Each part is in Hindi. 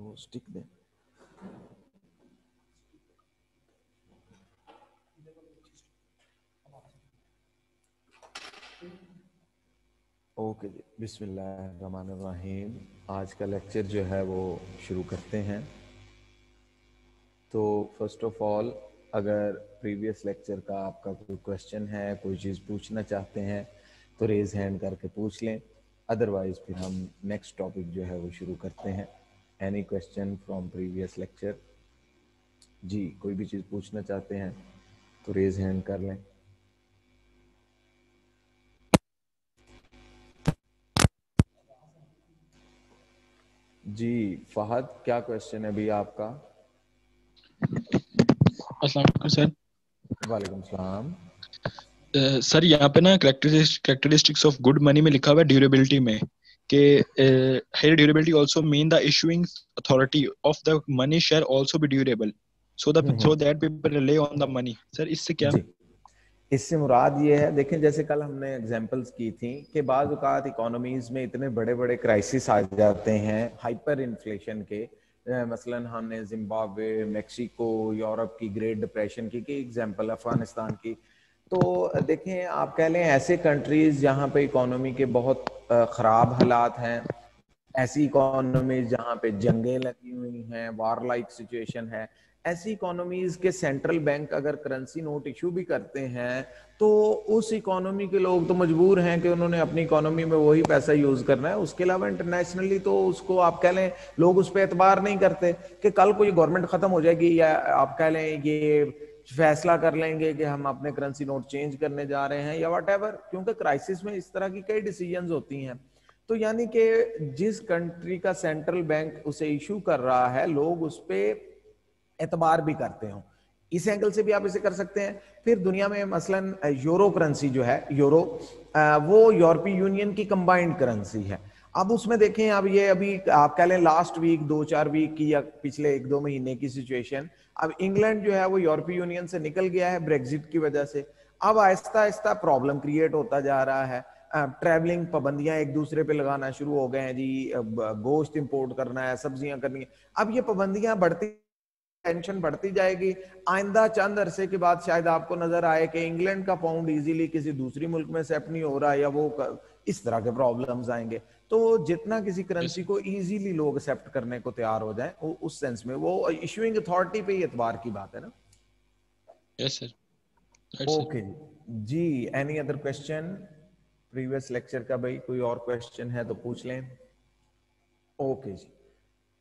वो स्टिक दे। ओके जी, बिस्मिल्लाहिर्रहमानिर्रहीम। आज का लेक्चर जो है वो शुरू करते हैं। तो फर्स्ट ऑफ ऑल, अगर प्रीवियस लेक्चर का आपका कोई क्वेश्चन है, कोई चीज़ पूछना चाहते हैं तो रेज हैंड करके पूछ लें, अदरवाइज फिर हम नेक्स्ट टॉपिक जो है वो शुरू करते हैं। Any question from previous lecture? जी, कोई भी चीज़ पूछना चाहते हैं तो रेज हैंड कर लें। जी फहद, क्या क्वेश्चन है अभी आपका? अस्सलाम वालेकुम सर। वालेकुम सलाम। सर यहाँ पे ना कैरेक्टरिस्टिक्स ऑफ गुड मनी में लिखा हुआ है ड्यूरेबिलिटी में कि here durability also mean the issuing authority of the money share also be durable so that people rely on the money. Sir इससे क्या? जी, इससे मुराद ये है, देखें जैसे कल हमने एग्जांपल्स की थी कि बाज़ औक़ात इकोनॉमीज में इतने बड़े बड़े क्राइसिस आ जाते हैं हाइपर इन्फ्लेशन के। मसलन हमने जिम्बाब्वे, मेक्सिको, यूरोप की ग्रेट डिप्रेशन की एग्जांपल, अफगानिस्तान की। तो देखें, आप कह लें ऐसे कंट्रीज जहाँ पे इकोनॉमी के बहुत ख़राब हालात हैं, ऐसी इकोनॉमीज जहाँ पे जंगें लगी हुई हैं, वार लाइक सिचुएशन है, ऐसी इकोनॉमीज के सेंट्रल बैंक अगर करेंसी नोट इशू भी करते हैं तो उस इकोनॉमी के लोग तो मजबूर हैं कि उन्होंने अपनी इकोनॉमी में वही पैसा यूज करना है। उसके अलावा इंटरनेशनली तो उसको आप कह लें लोग उस पर एतबार नहीं करते कि कल कोई गवर्नमेंट खत्म हो जाएगी या आप कह लें ये फैसला कर लेंगे कि हम अपने करेंसी नोट चेंज करने जा रहे हैं या वट एवर, क्योंकि क्राइसिस में इस तरह की कई डिसीजंस होती हैं। तो यानी कि जिस कंट्री का सेंट्रल बैंक उसे इशू कर रहा है लोग उस पर एतबार भी करते हो, इस एंगल से भी आप इसे कर सकते हैं। फिर दुनिया में मसलन यूरो करेंसी जो है, यूरो वो यूरोपीय यूनियन की कंबाइंड करेंसी है। अब उसमें देखें, अब ये अभी आप कह लें लास्ट वीक, 2-4 वीक की या पिछले 1-2 महीने की सिचुएशन, अब इंग्लैंड जो है वो यूरोपीय यूनियन से निकल गया है ब्रेग्जिट की वजह से। अब आहिस्ता आहिस्ता प्रॉब्लम क्रिएट होता जा रहा है। ट्रैवलिंग पाबंदियां एक दूसरे पे लगाना शुरू हो गए हैं जी, गोश्त इंपोर्ट करना है, सब्जियां करनी है। अब ये पाबंदियां बढ़ती, टेंशन बढ़ती जाएगी। आइंदा चंद अरसे के बाद शायद आपको नजर आए कि इंग्लैंड का पाउंड इजीली किसी दूसरी मुल्क में सेट नहीं हो रहा है, या वो इस तरह के प्रॉब्लम्स आएंगे। तो जितना किसी करेंसी को इजीली लोग एक्सेप्ट करने को तैयार हो जाए, उस सेंस में वो इशूइंग अथॉरिटी पे ही एतबार की बात है ना। Yes sir. ओके जी, any other question previous lecture का? भाई कोई और क्वेश्चन है तो पूछ लें। ओके जी,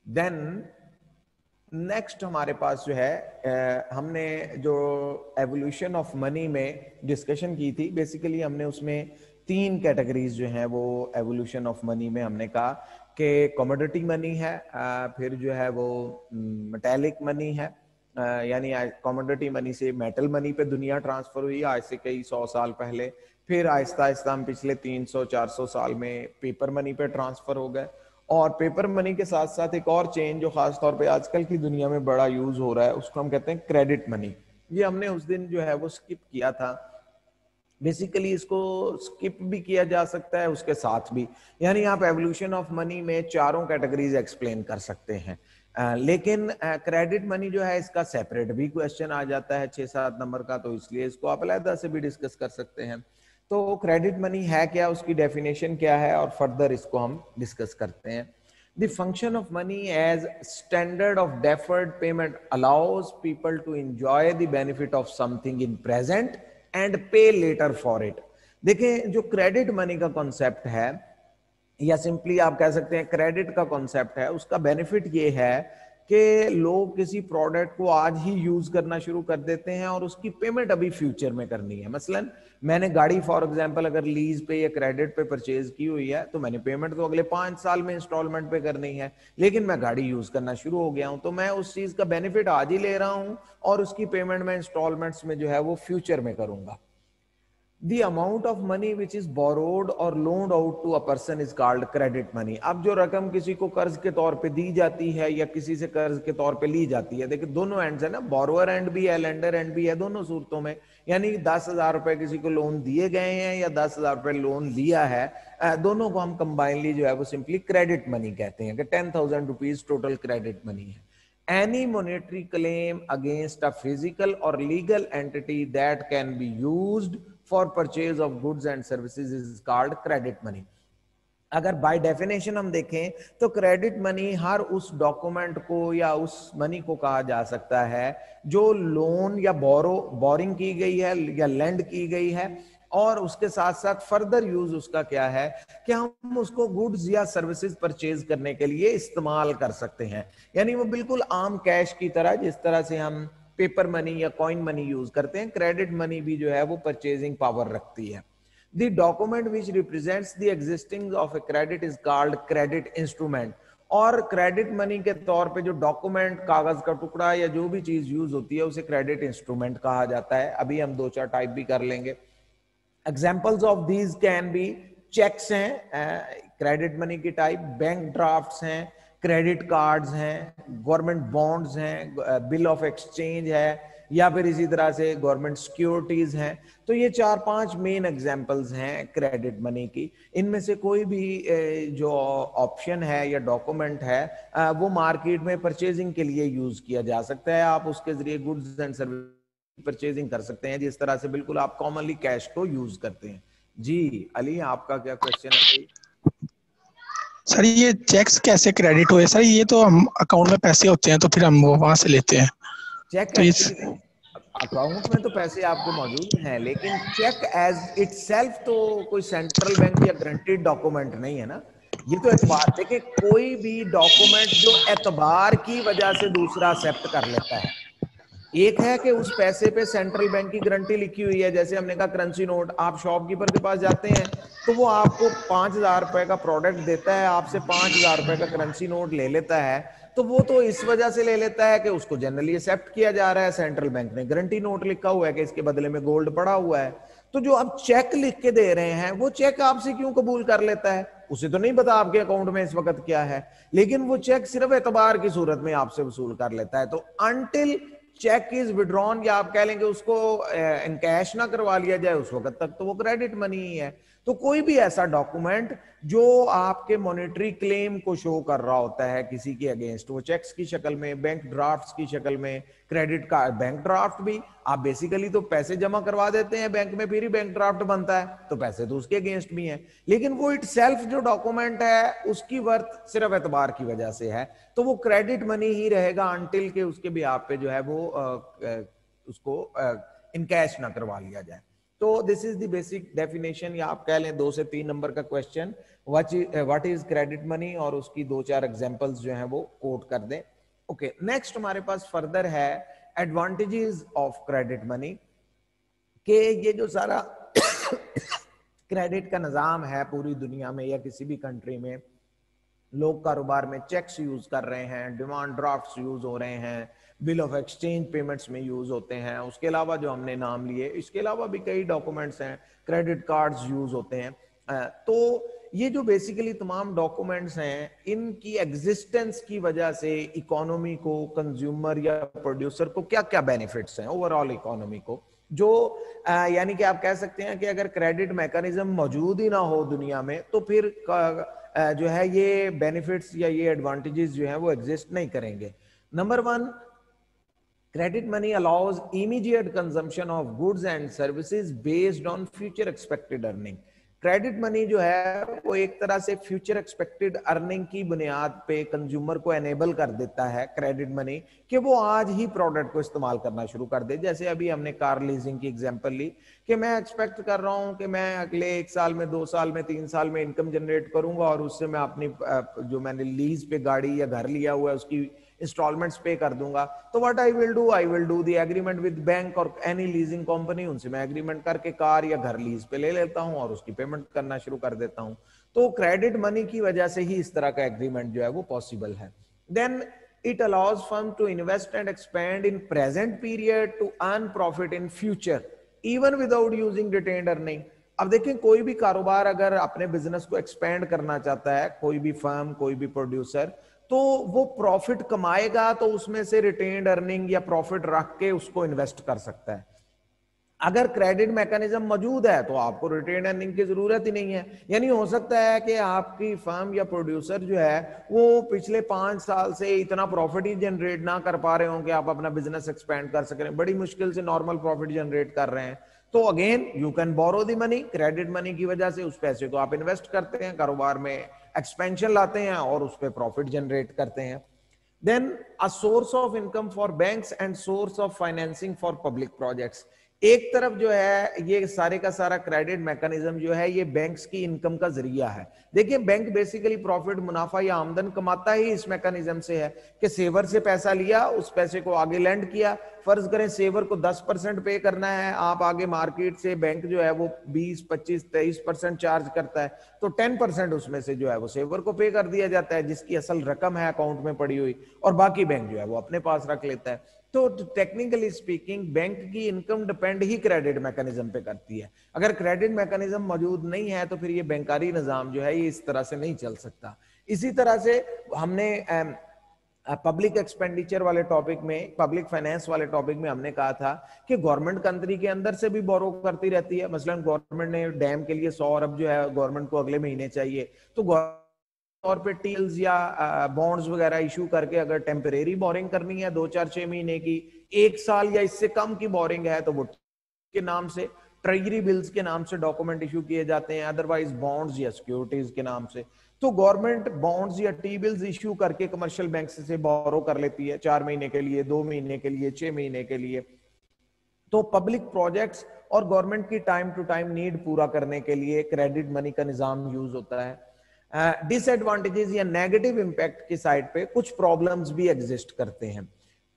देन नेक्स्ट हमारे पास जो है हमने जो एवोल्यूशन ऑफ मनी में डिस्कशन की थी, बेसिकली हमने उसमें 3 कैटेगरीज जो हैं वो एवोल्यूशन ऑफ मनी में हमने कहा कि कमोडिटी मनी है, फिर जो है वो मेटेलिक मनी है, यानी कमोडिटी मनी से मेटल मनी पे दुनिया ट्रांसफर हुई आज से कई 100 साल पहले। फिर आहिस्ता आहिस्ता हम पिछले 300-400 साल में पेपर मनी पे ट्रांसफर हो गए। और पेपर मनी के साथ साथ एक और चेंज जो खास तौर पे आजकल की दुनिया में बड़ा यूज हो रहा है, उसको हम कहते हैं क्रेडिट मनी। ये हमने उस दिन जो है वो स्किप किया था। बेसिकली इसको स्किप भी किया जा सकता है उसके साथ भी, यानी आप एवोल्यूशन ऑफ मनी में चारों कैटेगरीज एक्सप्लेन कर सकते हैं। लेकिन क्रेडिट मनी जो है इसका सेपरेट भी क्वेश्चन आ जाता है 6-7 नंबर का, तो इसलिए इसको आप अलग से भी डिस्कस कर सकते हैं। तो क्रेडिट मनी है क्या, उसकी डेफिनेशन क्या है, और फर्दर इसको हम डिस्कस करते हैं। The function of money as standard of deferred payment allows people to enjoy the benefit of something in present and pay later for it। देखें, जो क्रेडिट मनी का कॉन्सेप्ट है, या सिंपली आप कह सकते हैं क्रेडिट का कॉन्सेप्ट है, उसका बेनिफिट ये है कि लोग किसी प्रोडक्ट को आज ही यूज करना शुरू कर देते हैं और उसकी पेमेंट अभी फ्यूचर में करनी है। मसलन मैंने गाड़ी फॉर एग्जांपल अगर लीज पे या क्रेडिट पे परचेज की हुई है, तो मैंने पेमेंट तो अगले 5 साल में इंस्टॉलमेंट पे करनी है, लेकिन मैं गाड़ी यूज करना शुरू हो गया हूं, तो मैं उस चीज का बेनिफिट आज ही ले रहा हूं और उसकी पेमेंट मैं इंस्टॉलमेंट्स में जो है वो फ्यूचर में करूंगा। The amount of money which is borrowed or loaned out to a person is called credit money. अब जो रकम किसी को कर्ज के तौर पे दी जाती है या किसी से कर्ज के तौर पे ली जाती है, देखिए दोनों एंड्स है ना, बोरोअर एंड भी है, लेंडर एंड भी है, दोनों सूरतों में। यानी 10,000 रुपए किसी को लोन दिए गए हैं या 10,000 रुपए लोन लिया है, दोनों को हम कंबाइनली जो है वो सिंपली क्रेडिट मनी कहते हैं कि 10,000 रुपीज टोटल क्रेडिट मनी है। Any monetary claim against a physical or legal entity that can be used for purchase of goods and services is called credit money. अगर बाय डेफिनेशन हम देखें तो क्रेडिट मनी हर उस डॉक्यूमेंट को या उस मनी को कहा जा सकता है जो लोन या बोरिंग की गई है या लेंड की गई है, और उसके साथ साथ फर्दर यूज उसका क्या है कि हम उसको गुड्स या सर्विसेज परचेज करने के लिए इस्तेमाल कर सकते हैं। यानी वो बिल्कुल आम कैश की तरह, जिस तरह से हम पेपर मनी या कॉइन मनी यूज करते हैं, क्रेडिट मनी भी जो है वो परचेजिंग पावर रखती है। The document which represents the existing of a credit is called credit instrument. और क्रेडिट मनी के तौर पे जो डॉक्यूमेंट, कागज का टुकड़ा या जो भी चीज यूज होती है उसे क्रेडिट इंस्ट्रूमेंट कहा जाता है। अभी हम 2-4 टाइप भी कर लेंगे। Examples of these can be, cheques हैं क्रेडिट मनी की टाइप, बैंक ड्राफ्ट्स हैं, क्रेडिट कार्ड्स हैं, गवर्नमेंट बॉन्ड्स हैं, बिल ऑफ एक्सचेंज है, या फिर इसी तरह से गवर्नमेंट सिक्योरिटीज हैं। तो ये 4-5 मेन एग्जाम्पल्स हैं क्रेडिट मनी की। इनमें से कोई भी जो ऑप्शन है या डॉक्यूमेंट है वो मार्केट में परचेजिंग के लिए यूज किया जा सकता है। आप उसके जरिए गुड्स एंड सर्विस परचेजिंग कर सकते हैं, जिस तरह से बिल्कुल आप कॉमनली कैश को यूज करते हैं। जी अली, आपका क्या क्वेश्चन है भाई? सर ये चेक्स कैसे क्रेडिट हुए? सर ये तो हम अकाउंट में पैसे होते हैं तो फिर हम वो वहां से लेते हैं। चेक तो अकाउंट में तो पैसे आपके मौजूद हैं, लेकिन चेक एज इटसेल्फ तो कोई सेंट्रल बैंक या गारंटीड डॉक्यूमेंट नहीं है ना। ये तो एतबार, देखिए कोई भी डॉक्यूमेंट जो एतबार की वजह से दूसरा एक्सेप्ट कर लेता है। एक है कि उस पैसे पे सेंट्रल बैंक की गारंटी लिखी हुई है, जैसे हमने कहा करेंसी नोट, आप शॉपकीपर के पास जाते हैं तो वो आपको 5,000 रुपए का प्रोडक्ट देता है, आपसे 5,000 रुपए का करेंसी नोट ले लेता है। तो वो तो इस वजह से ले लेता है कि उसको जनरली एक्सेप्ट किया जा रहा है, सेंट्रल बैंक ने गारंटी नोट लिखा हुआ है कि इसके बदले में गोल्ड पड़ा हुआ है। तो जो आप चेक लिख के दे रहे हैं वो चेक आपसे क्यों कबूल कर लेता है? उसे तो नहीं पता आपके अकाउंट में इस वक्त क्या है, लेकिन वो चेक सिर्फ एतबार की सूरत में आपसे वसूल कर लेता है। तो अनटिल चेक इज विड्रॉन, या आप कह लेंगे उसको कैश ना करवा लिया जाए, उस वक्त तक तो वो क्रेडिट मनी ही है। तो कोई भी ऐसा डॉक्यूमेंट जो आपके मॉनेटरी क्लेम को शो कर रहा होता है किसी के अगेंस्ट, वो चेक्स की शक्ल में, बैंक ड्राफ्ट्स की शक्ल में, क्रेडिट कार्ड, बैंक ड्राफ्ट भी आप बेसिकली तो पैसे जमा करवा देते हैं बैंक में, फिर ही बैंक ड्राफ्ट बनता है, तो पैसे तो उसके अगेंस्ट भी हैं। लेकिन वो इट सेल्फ जो डॉक्यूमेंट है उसकी वर्थ सिर्फ एतबार की वजह से है, तो वो क्रेडिट मनी ही रहेगा अनटिल के उसके भी आप पे जो है वो उसको इन कैश ना करवा लिया जाए। तो this is the basic definition, या आप कह लें 2 से 3 नंबर का question, what is credit money, और उसकी 2-4 एग्जांपल्स जो हैं वो कोट कर दें। ओके, नेक्स्ट हमारे पास फर्दर है एडवांटेजेस ऑफ क्रेडिट मनी, कि ये जो सारा क्रेडिट का निजाम है पूरी दुनिया में या किसी भी कंट्री में, लोग कारोबार में चेक्स यूज कर रहे हैं, डिमांड ड्राफ्ट्स यूज हो रहे हैं, बिल ऑफ एक्सचेंज पेमेंट्स में यूज होते हैं, उसके अलावा जो हमने नाम लिए, इसके अलावा भी कई डॉक्यूमेंट्स हैं, क्रेडिट कार्ड्स यूज होते हैं। तो ये जो बेसिकली तमाम डॉक्यूमेंट्स हैं, इनकी एग्जिस्टेंस की वजह से इकोनॉमी को, कंज्यूमर या प्रोड्यूसर को क्या क्या बेनिफिट्स हैं ओवरऑल इकोनॉमी को, जो यानी कि आप कह सकते हैं कि अगर क्रेडिट मैकेनिज्म मौजूद ही ना हो दुनिया में तो फिर जो है ये बेनिफिट्स या ये एडवांटेजेस जो हैं वो एग्जिस्ट नहीं करेंगे। Number 1, credit money allows immediate consumption of goods and services based on future expected earning। Credit money जो है वो एक तरह से फ्यूचर एक्सपेक्टेड अर्निंग की बुनियाद पे कंज्यूमर को एनेबल कर देता है क्रेडिट मनी, कि वो आज ही प्रोडक्ट को इस्तेमाल करना शुरू कर दे। जैसे अभी हमने कार लीजिंग की एग्जांपल ली कि मैं एक्सपेक्ट कर रहा हूं कि मैं अगले 1 साल में, 2 साल में, 3 साल में इनकम जनरेट करूंगा और उससे मैं अपनी जो मैंने लीज पे गाड़ी या घर लिया हुआ है उसकी इंस्टॉलमेंट्स पे कर दूंगा। तो what I will do the agreement with bank और एनी लीजिंग कंपनी, उनसे मैं एग्रीमेंट करके कार या घर लीज पे ले लेता हूं और उसकी पेमेंट करना शुरू कर देता हूं। तो क्रेडिट मनी की वजह से ही इस तरह का एग्रीमेंट जो है वो पॉसिबल है। Then it allows firm to invest and expand in present period to earn profit in future. Even without using retained earning. अब देखें कोई भी कारोबार अगर अपने बिजनेस को एक्सपेंड करना चाहता है, कोई भी फर्म, कोई भी प्रोड्यूसर, तो वो प्रॉफिट कमाएगा तो उसमें से रिटेन्ड अर्निंग या प्रॉफिट रख के उसको इन्वेस्ट कर सकता है। अगर क्रेडिट मैकेनिज्म मौजूद है तो आपको रिटेन अर्निंग की जरूरत ही नहीं है। यानी हो सकता है कि आपकी फर्म या प्रोड्यूसर जो है वो पिछले 5 साल से इतना प्रॉफिट ही जनरेट ना कर पा रहे हो कि आप अपना बिजनेस एक्सपेंड कर सकें, बड़ी मुश्किल से नॉर्मल प्रॉफिट जनरेट कर रहे हैं। तो again you can borrow the money, credit money की वजह से उस पैसे को आप इन्वेस्ट करते हैं, कारोबार में एक्सपेंशन लाते हैं और उस पर प्रॉफिट जनरेट करते हैं। Then a source of income for banks and source of financing for public projects. एक तरफ जो है ये सारे का सारा क्रेडिट मैकेनिज्म जो है ये बैंक्स की इनकम का जरिया है। देखिए बैंक बेसिकली प्रॉफिट, मुनाफा या आमदन कमाता ही इस मैकेनिज्म से है कि सेवर से पैसा लिया, उस पैसे को आगे लेंड किया। फर्ज करें सेवर को 10% पे करना है, आप आगे मार्केट से बैंक जो है वो 20, 25, 23% चार्ज करता है, तो 10% उसमें से जो है वो सेवर को पे कर दिया जाता है जिसकी असल रकम है अकाउंट में पड़ी हुई, और बाकी बैंक जो है वो अपने पास रख लेता है। तो टेक्निकली स्पीकिंग बैंक की इनकम डिपेंड ही क्रेडिट मैकेनिज्म पे करती है। अगर क्रेडिट मैकेनिज्म मौजूद नहीं है तो फिर ये बैंकारी निजाम जो है ये इस तरह से नहीं चल सकता। इसी तरह से हमने पब्लिक एक्सपेंडिचर वाले टॉपिक में, पब्लिक फाइनेंस वाले टॉपिक में हमने कहा था कि गवर्नमेंट कंट्री के अंदर से भी बोरो करती रहती है। मसलन गवर्नमेंट ने डैम के लिए 100 अरब जो है गवर्नमेंट को अगले महीने चाहिए, तो तौर पे टील्स या बॉन्ड्स वगैरह इशू करके अगर टेम्परेरी बोरिंग करनी है 2, 4, 6 महीने की, 1 साल या इससे कम की बोरिंग है, तो वो के नाम से, ट्रेजरी बिल्स के नाम से डॉक्यूमेंट इशू किए जाते हैं, अदरवाइज बॉन्ड्स या सिक्योरिटीज के नाम से। तो गवर्नमेंट बॉन्ड्स या टी बिल्स इशू करके कमर्शियल बैंक से बोरो कर लेती है 4 महीने के लिए, 2 महीने के लिए, 6 महीने के लिए। तो पब्लिक प्रोजेक्ट्स और गवर्नमेंट की टाइम टू टाइम नीड पूरा करने के लिए क्रेडिट मनी का निजाम यूज होता है। डिसएडवांटेजेस या नेगेटिव इंपैक्ट की साइड पे कुछ प्रॉब्लम्स भी एग्जिस्ट करते हैं।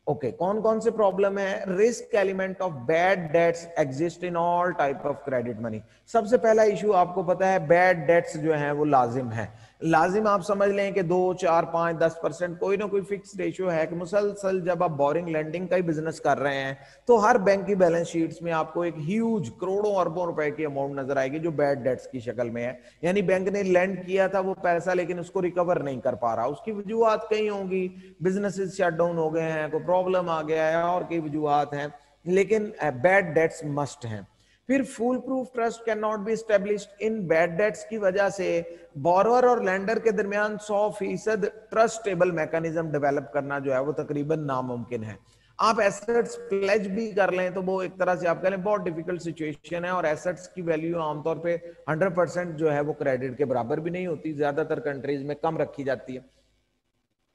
ओके, कौन कौन से प्रॉब्लम है? Risk element of bad debts exist in all type of credit money. सबसे पहला इशू आपको पता है, बैड डेट्स जो है वो लाजिम है। लाजिम आप समझ लें कि 2, 4, 5, 10% कोई ना कोई फिक्स रेशियो है कि मुसलसल जब आप बोरिंग लेंडिंग का ही बिजनेस कर रहे हैं तो हर बैंक की बैलेंस शीट्स में आपको एक ह्यूज करोड़ों अरबों रुपए की अमाउंट नजर आएगी जो बैड डेट्स की शक्ल में है। यानी बैंक ने लेंड किया था वो पैसा लेकिन उसको रिकवर नहीं कर पा रहा। उसकी वजूहत कई होंगी, बिजनेसेस शट डाउन हो गए हैं, कोई प्रॉब्लम आ गया है, और कई वजूहत हैं, लेकिन बैड डेट्स मस्ट हैं। फिर full proof trust can not be established. In bad debts की वजह से बोरोवर और लेंडर के दरमियान 100% ट्रस्टेबल मैकेनिज्म डेवलप करना जो है वो तकरीबन नामुमकिन है। आप एसेट्स प्लेज भी कर लें तो वो एक तरह से आप कह लें बहुत डिफिकल्ट सिचुएशन है, और एसेट्स की वैल्यू आमतौर पे 100% जो है वो क्रेडिट के बराबर भी नहीं होती, ज्यादातर कंट्रीज में कम रखी जाती है।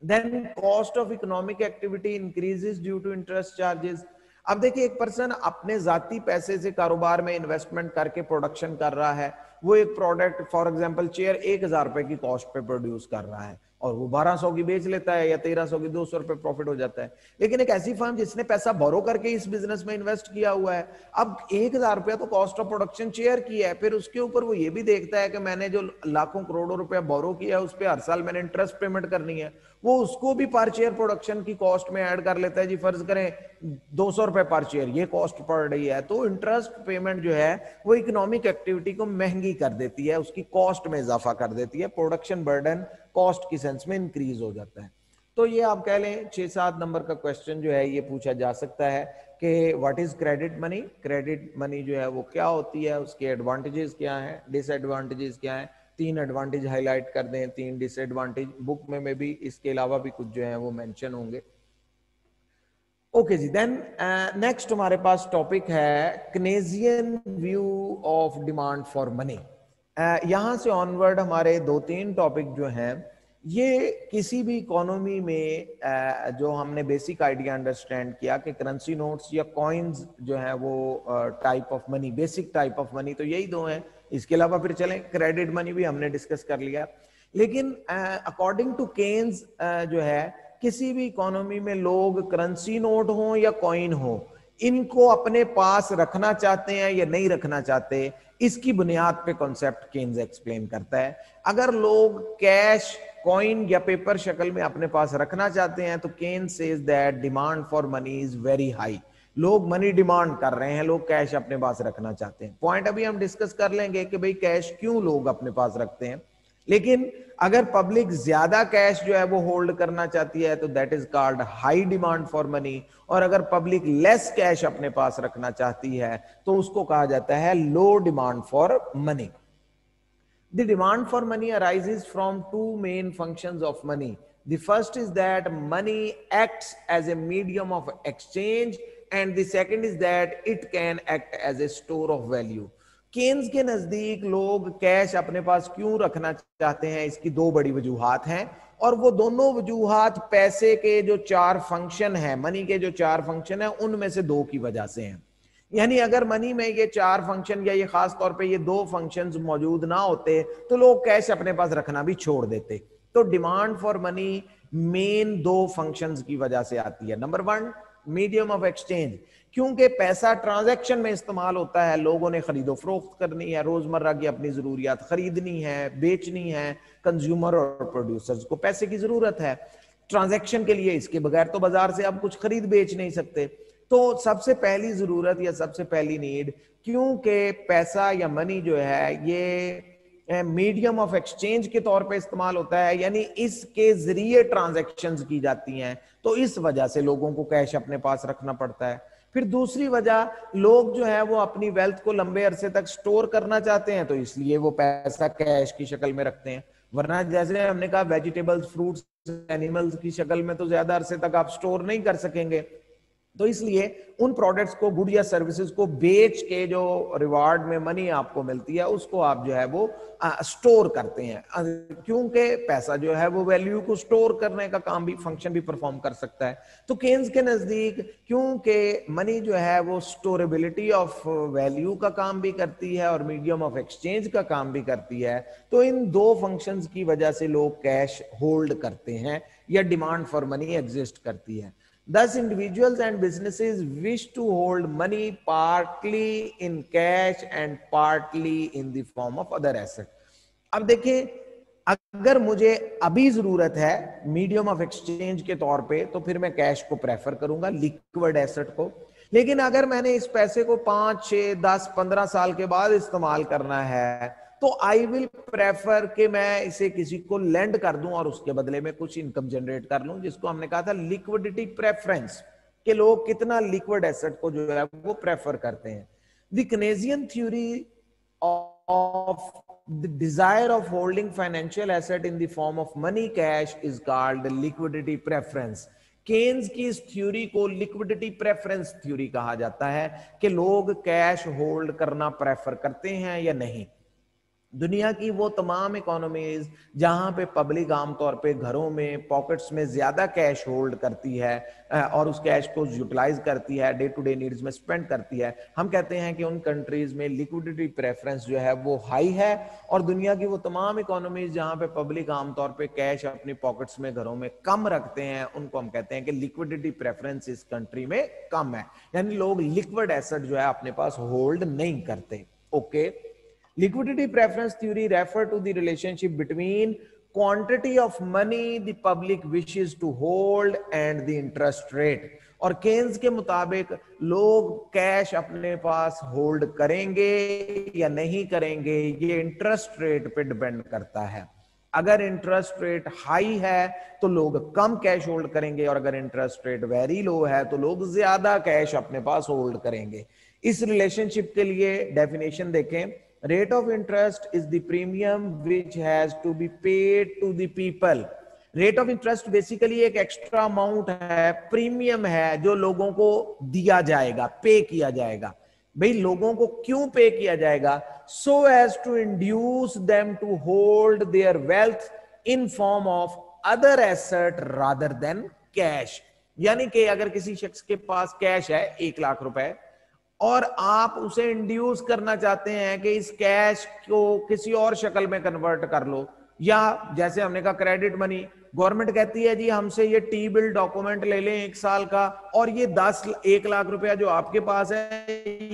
Then cost of economic activity increases due to interest charges. अब देखिए एक पर्सन अपने जाती पैसे से कारोबार में इन्वेस्टमेंट करके प्रोडक्शन कर रहा है, वो एक प्रोडक्ट फॉर एग्जांपल चेयर 1000 रुपए की कॉस्ट पे प्रोड्यूस कर रहा है और वो 1200 की बेच लेता है या 1300 की, 200 रुपए प्रॉफिट हो जाता है। लेकिन एक ऐसी फर्म जिसने पैसा बोरो करके इस बिजनेस में इन्वेस्ट किया हुआ है, अब 1000 रुपया तो कॉस्ट ऑफ प्रोडक्शन चेयर की है, फिर उसके ऊपर वो ये भी देखता है कि मैंने जो लाखों करोड़ों रुपया बोरो किया है उस पर हर साल मैंने इंटरेस्ट पेमेंट करनी है, वो उसको भी पर चेयर प्रोडक्शन की कॉस्ट में ऐड कर लेता है। जी फर्ज करें 200 रुपए पर चेयर ये कॉस्ट पड़ रही है, तो इंटरेस्ट पेमेंट जो है वो इकोनॉमिक एक्टिविटी को महंगी कर देती है, उसकी कॉस्ट में इजाफा कर देती है, प्रोडक्शन बर्डन कॉस्ट की सेंस में इंक्रीज हो जाता है। तो ये आप कह लें 6-7 नंबर का क्वेश्चन जो है ये पूछा जा सकता है कि what is credit money, credit money जो है वो क्या होती है, उसके एडवांटेजेस क्या हैं, डिसएडवांटेजेस क्या हैं। 3 एडवांटेज हाईलाइट कर दें, 3 डिसएडवांटेज बुक में भी इसके अलावा भी कुछ जो है वो मेंशन होंगे। ओके जी, देन नेक्स्ट हमारे पास टॉपिक है Keynesian view of demand for money. यहां से ऑनवर्ड हमारे 2-3 टॉपिक जो हैं ये किसी भी इकोनॉमी में जो हमने बेसिक आइडिया अंडरस्टैंड किया कि करेंसी नोट्स या कॉइन्स जो है वो type of money, basic type of money तो यही 2 हैं। इसके अलावा फिर चलें क्रेडिट मनी भी हमने डिस्कस कर लिया। लेकिन अकॉर्डिंग टू केन्स जो है किसी भी इकोनॉमी में लोग करेंसी नोट हो या कॉइन हो, इनको अपने पास रखना चाहते हैं या नहीं रखना चाहते, इसकी बुनियाद पे कॉन्सेप्ट केन्स एक्सप्लेन करता है। अगर लोग कैश, कॉइन या पेपर शक्ल में अपने पास रखना चाहते हैं तो Keynes says that demand for money is very high. लोग मनी डिमांड कर रहे हैं, लोग कैश अपने पास रखना चाहते हैं। पॉइंट अभी हम डिस्कस कर लेंगे कि भाई कैश क्यों लोग अपने पास रखते हैं। लेकिन अगर पब्लिक ज्यादा कैश जो है वो होल्ड करना चाहती है तो that is called high demand for money, और अगर पब्लिक लेस कैश अपने पास रखना चाहती है तो उसको कहा जाता है low demand for money. The demand for money arises from two main functions of money. The first is that money acts as a medium of exchange, and the second is that it can act as a store of value. Keynes के नजदीक लोग कैश अपने पास क्यों रखना चाहते हैं, इसकी दो बड़ी वजूहात हैं, और वो दोनों वजूहात पैसे के जो चार फंक्शन हैं, मनी के जो चार फंक्शन हैं, उनमें से दो की वजह से हैं। यानी अगर मनी में ये चार फंक्शन या ये खास तौर पे ये दो फंक्शंस मौजूद ना होते तो लोग कैश अपने पास रखना भी छोड़ देते। तो डिमांड फॉर मनी मेन दो फंक्शंस की वजह से आती है। Number one, medium of exchange, क्योंकि पैसा ट्रांजैक्शन में इस्तेमाल होता है, लोगों ने खरीदो फरोख्त करनी है, रोजमर्रा की अपनी जरूरियात खरीदनी है, बेचनी है, कंज्यूमर और प्रोड्यूसर्स को पैसे की जरूरत है ट्रांजैक्शन के लिए, इसके बगैर तो बाजार से आप कुछ खरीद बेच नहीं सकते। तो सबसे पहली जरूरत या सबसे पहली नीड, क्योंकि पैसा या मनी जो है ये मीडियम ऑफ एक्सचेंज के तौर पे इस्तेमाल होता है, यानी इसके जरिए ट्रांजैक्शंस की जाती हैं, तो इस वजह से लोगों को कैश अपने पास रखना पड़ता है। फिर दूसरी वजह, लोग जो है वो अपनी वेल्थ को लंबे अरसे तक स्टोर करना चाहते हैं, तो इसलिए वो पैसा कैश की शक्ल में रखते हैं। वरना जैसे हमने कहा वेजिटेबल्स, फ्रूट्स, एनिमल्स की शक्ल में तो ज्यादा अरसे तक आप स्टोर नहीं कर सकेंगे, तो इसलिए उन प्रोडक्ट्स को, गुड या सर्विसेज को बेच के जो रिवार्ड में मनी आपको मिलती है उसको आप जो है वो स्टोर करते हैं, क्योंकि पैसा जो है वो वैल्यू को स्टोर करने का काम भी, फंक्शन भी परफॉर्म कर सकता है। तो केन्स के नजदीक क्योंकि मनी जो है वो स्टोरेबिलिटी ऑफ वैल्यू का काम भी करती है और मीडियम ऑफ एक्सचेंज का काम भी करती है, तो इन दो फंक्शंस की वजह से लोग कैश होल्ड करते हैं या डिमांड फॉर मनी एग्जिस्ट करती है। Thus, individuals and businesses wish to hold money partly in cash and partly in the form of other asset. अब देखिए, अगर मुझे अभी जरूरत है मीडियम ऑफ एक्सचेंज के तौर पे, तो फिर मैं कैश को प्रेफर करूंगा, लिक्विड एसेट को। लेकिन अगर मैंने इस पैसे को 5, 6, 10, 15 साल के बाद इस्तेमाल करना है, तो आई विल प्रेफर कि मैं इसे किसी को लेंड कर दूं और उसके बदले में कुछ इनकम जनरेट कर लूं, जिसको हमने कहा था लिक्विडिटी प्रेफरेंस, कि लोग कितना लिक्विड एसेट को जो है वो प्रेफर करते हैं। The Keynesian theory of the desire of holding financial asset in the form of money cash is called liquidity preference. Keynes की इस थ्योरी को लिक्विडिटी प्रेफरेंस थ्योरी कहा जाता है, कि लोग कैश होल्ड करना प्रेफर करते हैं या नहीं। दुनिया की वो तमाम इकोनॉमीज जहां पे पब्लिक आमतौर पे घरों में, पॉकेट्स में ज्यादा कैश होल्ड करती है और उस कैश को यूटिलाइज करती है, डे टू डे नीड्स में स्पेंड करती है, हम कहते हैं कि उन कंट्रीज में लिक्विडिटी प्रेफरेंस जो है वो हाई है। और दुनिया की वो तमाम इकोनॉमीज जहां पे पब्लिक आमतौर पे कैश अपनी पॉकेट्स में, घरों में कम रखते हैं, उनको हम कहते हैं कि लिक्विडिटी प्रेफरेंस इस कंट्री में कम है, यानी लोग लिक्विड एसेट जो है अपने पास होल्ड नहीं करते। Okay, liquidity preference theory refer to the relationship between quantity of money the public wishes to hold and the interest rate। और केन्स के मुताबिक लोग कैश अपने पास होल्ड करेंगे या नहीं करेंगे, ये इंटरेस्ट रेट पे डिपेंड करता है। अगर इंटरेस्ट रेट हाई है तो लोग कम कैश होल्ड करेंगे, और अगर इंटरेस्ट रेट वेरी लो है तो लोग ज्यादा कैश अपने पास होल्ड करेंगे। इस रिलेशनशिप के लिए डेफिनेशन देखें, rate of interest is the premium which has to be paid to the people। rate of interest basically एक एक्स्ट्रा अमाउंट है, प्रीमियम है जो लोगों को दिया जाएगा, पे किया जाएगा। भाई लोगों को क्यों पे किया जाएगा? so as to induce them to hold their wealth in form of other asset rather than cash। यानी कि अगर किसी शख्स के पास कैश है 1 लाख रुपए और आप उसे इंड्यूस करना चाहते हैं कि इस कैश को किसी और शक्ल में कन्वर्ट कर लो, या जैसे हमने कहा क्रेडिट मनी, गवर्नमेंट कहती है जी हमसे ये टी बिल डॉक्यूमेंट ले लें 1 साल का, और ये 1 लाख रुपया जो आपके पास है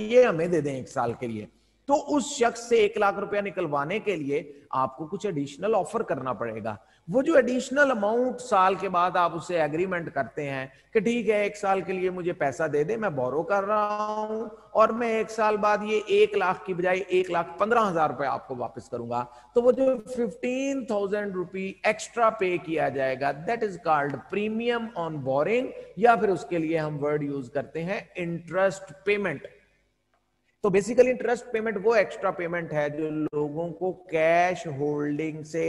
ये हमें दे दें 1 साल के लिए। तो उस शख्स से 1 लाख रुपया निकलवाने के लिए आपको कुछ एडिशनल ऑफर करना पड़ेगा। वो जो एडिशनल अमाउंट साल के बाद आप उससे एग्रीमेंट करते हैं कि ठीक है 1 साल के लिए मुझे पैसा दे दे, मैं बोरो कर रहा हूं और मैं 1 साल बाद ये 1 लाख की बजाय 1,15,000 रुपए आपको वापस करूंगा, तो वो जो 15,000 रुपी एक्स्ट्रा पे किया जाएगा, that is called premium on boring, या फिर उसके लिए हम वर्ड यूज करते हैं इंटरेस्ट पेमेंट। तो बेसिकली इंटरेस्ट पेमेंट वो एक्स्ट्रा पेमेंट है जो लोगों को कैश होल्डिंग से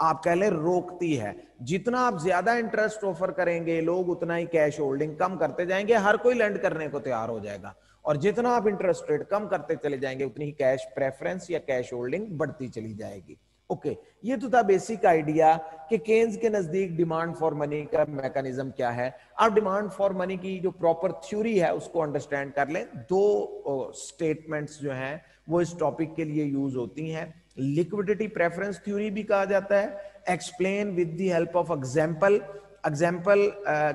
आप कह लें रोकती है। जितना आप ज्यादा इंटरेस्ट ऑफर करेंगे लोग उतना ही कैश होल्डिंग कम करते जाएंगे, हर कोई लेंड करने को तैयार हो जाएगा, और जितना आप इंटरेस्ट रेट कम करते चले जाएंगे उतनी ही कैश प्रेफरेंस या कैश होल्डिंग बढ़ती चली जाएगी। ओके, ये तो था बेसिक आइडिया कि केन्स के नजदीक डिमांड फॉर मनी का मैकेनिज्म क्या है। अब डिमांड फॉर मनी की जो प्रॉपर थ्योरी है उसको अंडरस्टैंड कर लें। दो स्टेटमेंट्स जो हैं वो इस टॉपिक के लिए यूज होती हैं। लिक्विडिटी प्रेफरेंस थ्योरी भी कहा जाता है। Explain with the help of example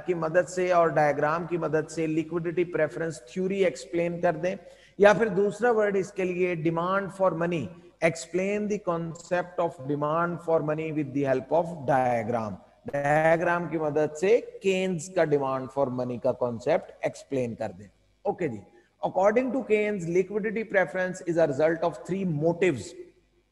की मदद से और डायग्राम की मदद से लिक्विडिटी प्रेफरेंस थ्योरी एक्सप्लेन कर दें, या फिर दूसरा वर्ड इसके लिए demand for money, explain the concept of demand for money with the help of diagram. Diagram की मदद से केन्स का डिमांड फॉर मनी का कॉन्सेप्ट एक्सप्लेन कर दें। ओके जी, according to Keynes liquidity preference is a result of 3 motives.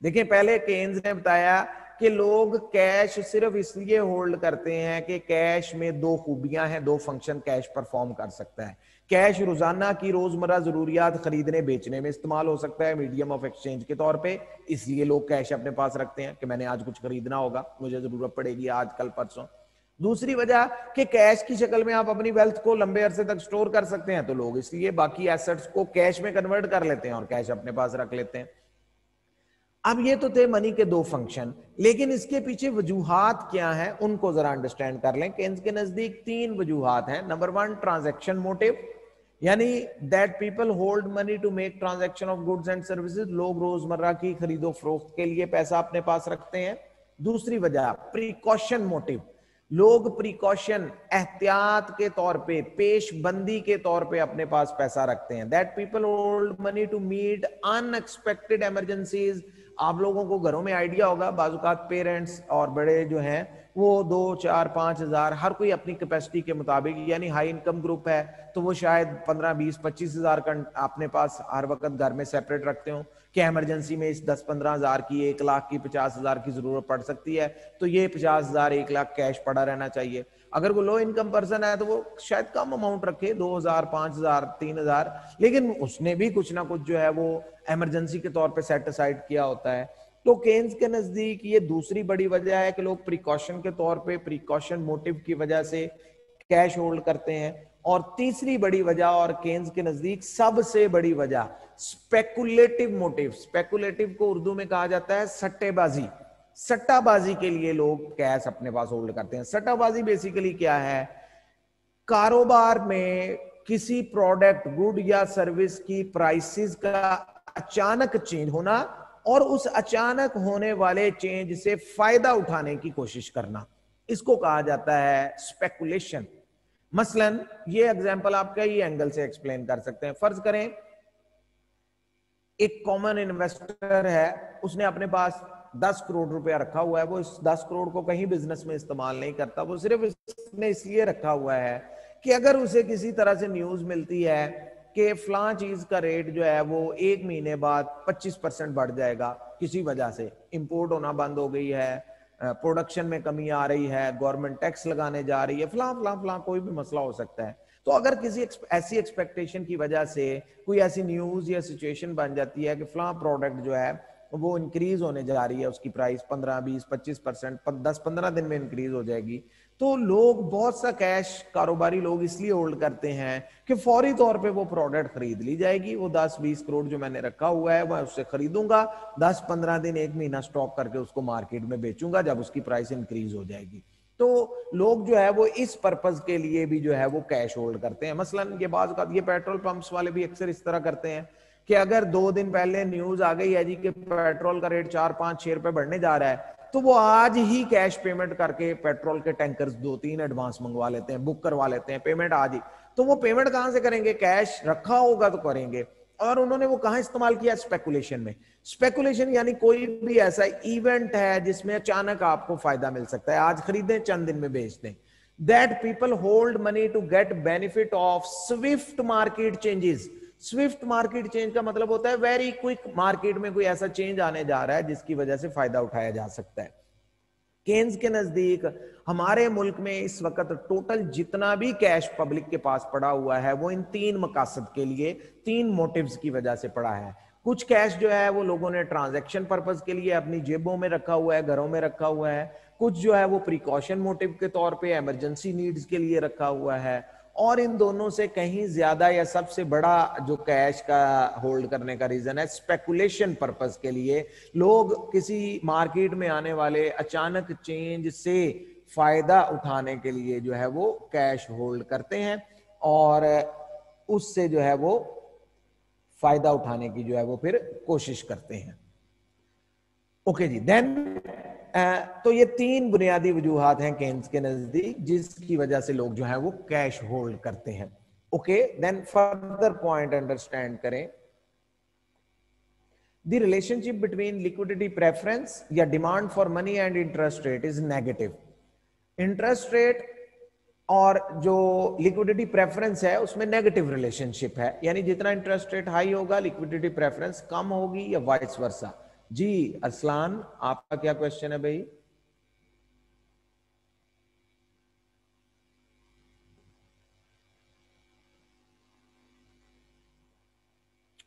देखिए, पहले केन्स ने बताया कि लोग कैश सिर्फ इसलिए होल्ड करते हैं कि कैश में 2 खूबियां हैं, 2 फंक्शन कैश परफॉर्म कर सकता है। कैश रोजाना की रोजमर्रा जरूरियात खरीदने बेचने में इस्तेमाल हो सकता है मीडियम ऑफ एक्सचेंज के तौर पे, इसलिए लोग कैश अपने पास रखते हैं कि मैंने आज कुछ खरीदना होगा, मुझे जरूरत पड़ेगी आज कल परसों। दूसरी वजह कि कैश की शक्ल में आप अपनी वेल्थ को लंबे अरसे तक स्टोर कर सकते हैं, तो लोग इसलिए बाकी एसेट्स को कैश में कन्वर्ट कर लेते हैं और कैश अपने पास रख लेते हैं। अब ये तो थे मनी के 2 फंक्शन, लेकिन इसके पीछे वजूहात क्या हैं उनको जरा अंडरस्टैंड कर लें। केन्स के नजदीक 3 वजूहात हैं। नंबर 1 ट्रांजैक्शन मोटिव, यानी that people hold money to make transaction of goods and services, लोग रोजमर्रा की खरीदो फरोख्त के लिए पैसा अपने पास रखते हैं। दूसरी वजह प्रिकॉशन मोटिव, लोग प्रिकॉशन एहतियात के तौर पे, पेशबंदी के तौर पे अपने पास पैसा रखते हैं। That people hold money to meet unexpected emergencies. आप लोगों को घरों में आइडिया होगा, बाजुकात पेरेंट्स और बड़े जो हैं वो 2, 4, 5 हजार, हर कोई अपनी कैपेसिटी के मुताबिक, यानी हाई इनकम ग्रुप है तो वो शायद 15, 20, 25 हजार का अपने पास हर वक्त घर में सेपरेट रखते हो कि इमरजेंसी में इस 10-15 हजार की, 1 लाख की, 50 हजार की जरूरत पड़ सकती है, तो ये 50 हजार, 1 लाख कैश पड़ा रहना चाहिए। अगर वो लो इनकम पर्सन है तो वो शायद कम अमाउंट रखे, 2,000, 5,000, 3,000, लेकिन उसने भी कुछ ना कुछ जो है वो इमरजेंसी के तौर पे सेट असाइड किया होता है। तो केन्स के नजदीक ये दूसरी बड़ी वजह है कि लोग प्रिकॉशन के तौर पे, प्रिकॉशन मोटिव की वजह से कैश होल्ड करते हैं। और तीसरी बड़ी वजह और केन्स के नजदीक सबसे बड़ी वजह स्पेकुलेटिव मोटिव। स्पेकुलेटिव को उर्दू में कहा जाता है सट्टेबाजी। सट्टाबाजी के लिए लोग कैश अपने पास होल्ड करते हैं। सट्टाबाजी बेसिकली क्या है? कारोबार में किसी प्रोडक्ट, गुड या सर्विस की प्राइसेस का अचानक चेंज होना और उस अचानक होने वाले चेंज से फायदा उठाने की कोशिश करना, इसको कहा जाता है स्पेकुलेशन। मसलन ये एग्जांपल आप कई एंगल से एक्सप्लेन कर सकते हैं। फर्ज करें एक कॉमन इन्वेस्टर है, उसने अपने पास 10 करोड़ रुपया रखा हुआ है। वो इस 10 करोड़ को कहीं बिजनेस में इस्तेमाल नहीं करता, वो सिर्फ इसने इसलिए रखा हुआ है कि अगर उसे किसी तरह से न्यूज मिलती है कि फलां चीज का रेट जो है वो 1 महीने बाद 25% बढ़ जाएगा, किसी वजह से इंपोर्ट होना बंद हो गई है, प्रोडक्शन में कमी आ रही है, गवर्नमेंट टैक्स लगाने जा रही है, फलां फलां फलां कोई भी मसला हो सकता है। तो अगर किसी ऐसी एक्सपेक्टेशन की वजह से कोई ऐसी न्यूज या सिचुएशन बन जाती है कि फलां प्रोडक्ट जो है वो इंक्रीज होने जा रही है, उसकी प्राइस 15, 20, 25%, 10-15 दिन में इंक्रीज हो जाएगी, तो लोग बहुत सा कैश कारोबारी लोग इसलिए होल्ड करते हैं कि फौरी तौर पे वो प्रोडक्ट खरीद ली जाएगी। वो 10-20 करोड़ जो मैंने रखा हुआ है मैं उससे खरीदूंगा, 10-15 दिन, 1 महीना स्टॉक करके उसको मार्केट में बेचूंगा जब उसकी प्राइस इंक्रीज हो जाएगी। तो लोग जो है वो इस पर्पज के लिए भी जो है वो कैश होल्ड करते हैं। मसलन ये बात का, ये पेट्रोल पंप्स वाले भी अक्सर इस तरह करते हैं कि अगर 2 दिन पहले न्यूज आ गई है जी कि पेट्रोल का रेट 4, 5, 6 रुपए बढ़ने जा रहा है, तो वो आज ही कैश पेमेंट करके पेट्रोल के टैंकर्स 2-3 एडवांस मंगवा लेते हैं, बुक करवा लेते हैं, पेमेंट आज ही। तो वो पेमेंट कहां से करेंगे? कैश रखा होगा तो करेंगे। और उन्होंने वो कहां इस्तेमाल किया? स्पेकुलेशन में। स्पेकुलेशन यानी कोई भी ऐसा इवेंट है जिसमें अचानक आपको फायदा मिल सकता है, आज खरीदें चंद दिन में बेच दें। That people hold money to get benefit of swift market changes. Swift market change का मतलब होता है वेरी क्विक, मार्केट में कोई ऐसा चेंज आने जा रहा है जिसकी वजह से फायदा उठाया जा सकता है। केन्स के नजदीक हमारे मुल्क में इस वक्त टोटल जितना भी कैश पब्लिक के पास पड़ा हुआ है वो इन तीन मकासद के लिए, तीन मोटिव्स की वजह से पड़ा है। कुछ कैश जो है वो लोगों ने ट्रांजैक्शन पर्पस के लिए अपनी जेबों में रखा हुआ है, घरों में रखा हुआ है। कुछ जो है वो प्रिकॉशन मोटिव के तौर पे इमरजेंसी नीड्स के लिए रखा हुआ है। और इन दोनों से कहीं ज्यादा या सबसे बड़ा जो कैश का होल्ड करने का रीजन है, स्पेकुलेशन पर्पस के लिए। लोग किसी मार्केट में आने वाले अचानक चेंज से फायदा उठाने के लिए जो है वो कैश होल्ड करते हैं और उससे जो है वो फायदा उठाने की जो है वो फिर कोशिश करते हैं। ओके जी, देन तो ये तीन बुनियादी वजूहात हैं केन्स के नजदीक जिसकी वजह से लोग जो है वो कैश होल्ड करते हैं। Okay, then further point understand करें। The relationship between liquidity preference या demand for money and interest rate is negative. Interest rate और जो लिक्विडिटी प्रेफरेंस है उसमें नेगेटिव रिलेशनशिप है, यानी जितना इंटरेस्ट रेट हाई होगा लिक्विडिटी प्रेफरेंस कम होगी या वाइस वर्सा। जी अरसलान, आपका क्या क्वेश्चन है भाई?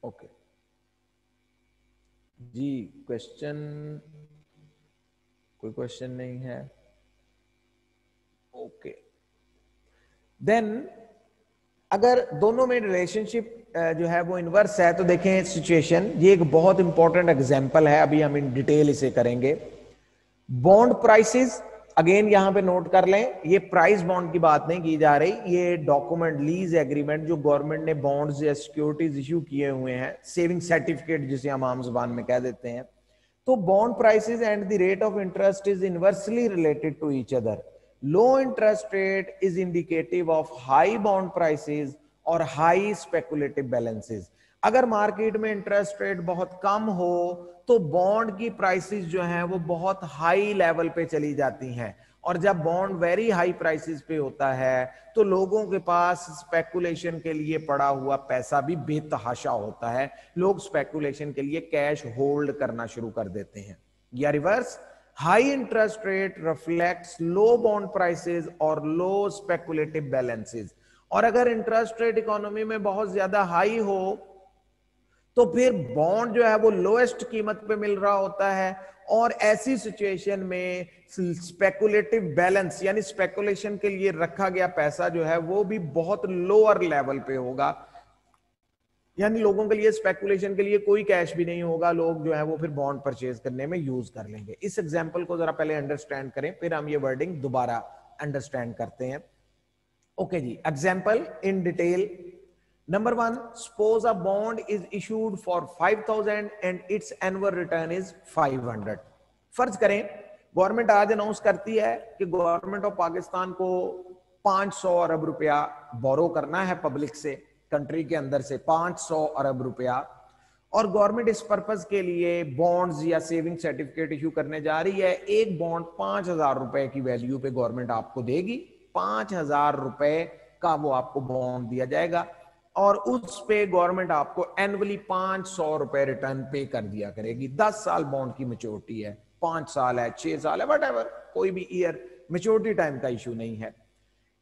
ओके जी, क्वेश्चन, कोई क्वेश्चन नहीं है। ओके, देन अगर दोनों में रिलेशनशिप जो है वो इनवर्स है तो देखें सिचुएशन, ये एक बहुत इंपॉर्टेंट एग्जांपल है, अभी हम इन डिटेल इसे करेंगे। बॉन्ड प्राइसेस, अगेन यहां पे नोट कर लें, ये प्राइस बॉन्ड की बात नहीं की जा रही, ये डॉक्यूमेंट लीज एग्रीमेंट जो गवर्नमेंट ने बॉन्ड्स या सिक्योरिटीज इश्यू किए हुए हैं, सेविंग सर्टिफिकेट जिसे हम आम जुबान में कह देते हैं। तो bond prices and the rate of interest is inversely related to each other. Low interest rate is indicative of high bond prices और हाई स्पेकुलेटिव बैलेंसेस। अगर मार्केट में इंटरेस्ट रेट बहुत कम हो तो बॉन्ड की प्राइसेस जो हैं वो बहुत हाई लेवल पे चली जाती हैं, और जब बॉन्ड वेरी हाई प्राइसेस पे होता है तो लोगों के पास स्पेकुलेशन के लिए पड़ा हुआ पैसा भी बेतहाशा होता है, लोग स्पेकुलेशन के लिए कैश होल्ड करना शुरू कर देते हैं। या reverse, high interest rate reflects low bond prices और लो स्पेकुलेटिव बैलेंसेस। और अगर इंटरेस्ट रेट इकोनॉमी में बहुत ज्यादा हाई हो तो फिर बॉन्ड जो है वो लोएस्ट कीमत पे मिल रहा होता है, और ऐसी सिचुएशन में स्पेकुलेटिव बैलेंस यानी स्पेकुलेशन के लिए रखा गया पैसा जो है वो भी बहुत लोअर लेवल पे होगा, यानी लोगों के लिए स्पेकुलेशन के लिए कोई कैश भी नहीं होगा, लोग जो है वो फिर बॉन्ड परचेज करने में यूज कर लेंगे। इस एग्जांपल को जरा पहले अंडरस्टैंड करें, फिर हम ये वर्डिंग दोबारा अंडरस्टैंड करते हैं। ओके जी, example in detail. Number 1, suppose a bond is issued for 5,000 and its annual return is 500। फर्ज करें गवर्नमेंट आज अनाउंस करती है कि गवर्नमेंट ऑफ पाकिस्तान को 500 अरब रुपया बोरो करना है पब्लिक से, कंट्री के अंदर से 500 अरब रुपया, और गवर्नमेंट इस पर्पज के लिए बॉन्ड्स या सेविंग सर्टिफिकेट इशू करने जा रही है। एक बॉन्ड 5,000 रुपए की वैल्यू पे गवर्नमेंट आपको देगी, 5,000 रुपए का वो आपको बॉन्ड दिया जाएगा, और उस पे गवर्नमेंट आपको एनुअली 500 रुपए रिटर्न पे कर दिया करेगी। 10 साल बॉन्ड की मैच्योरिटी है, 5 साल है, 6 साल है, व्हाटएवर, कोई भी ईयर मैच्योरिटी टाइम का इशू नहीं है।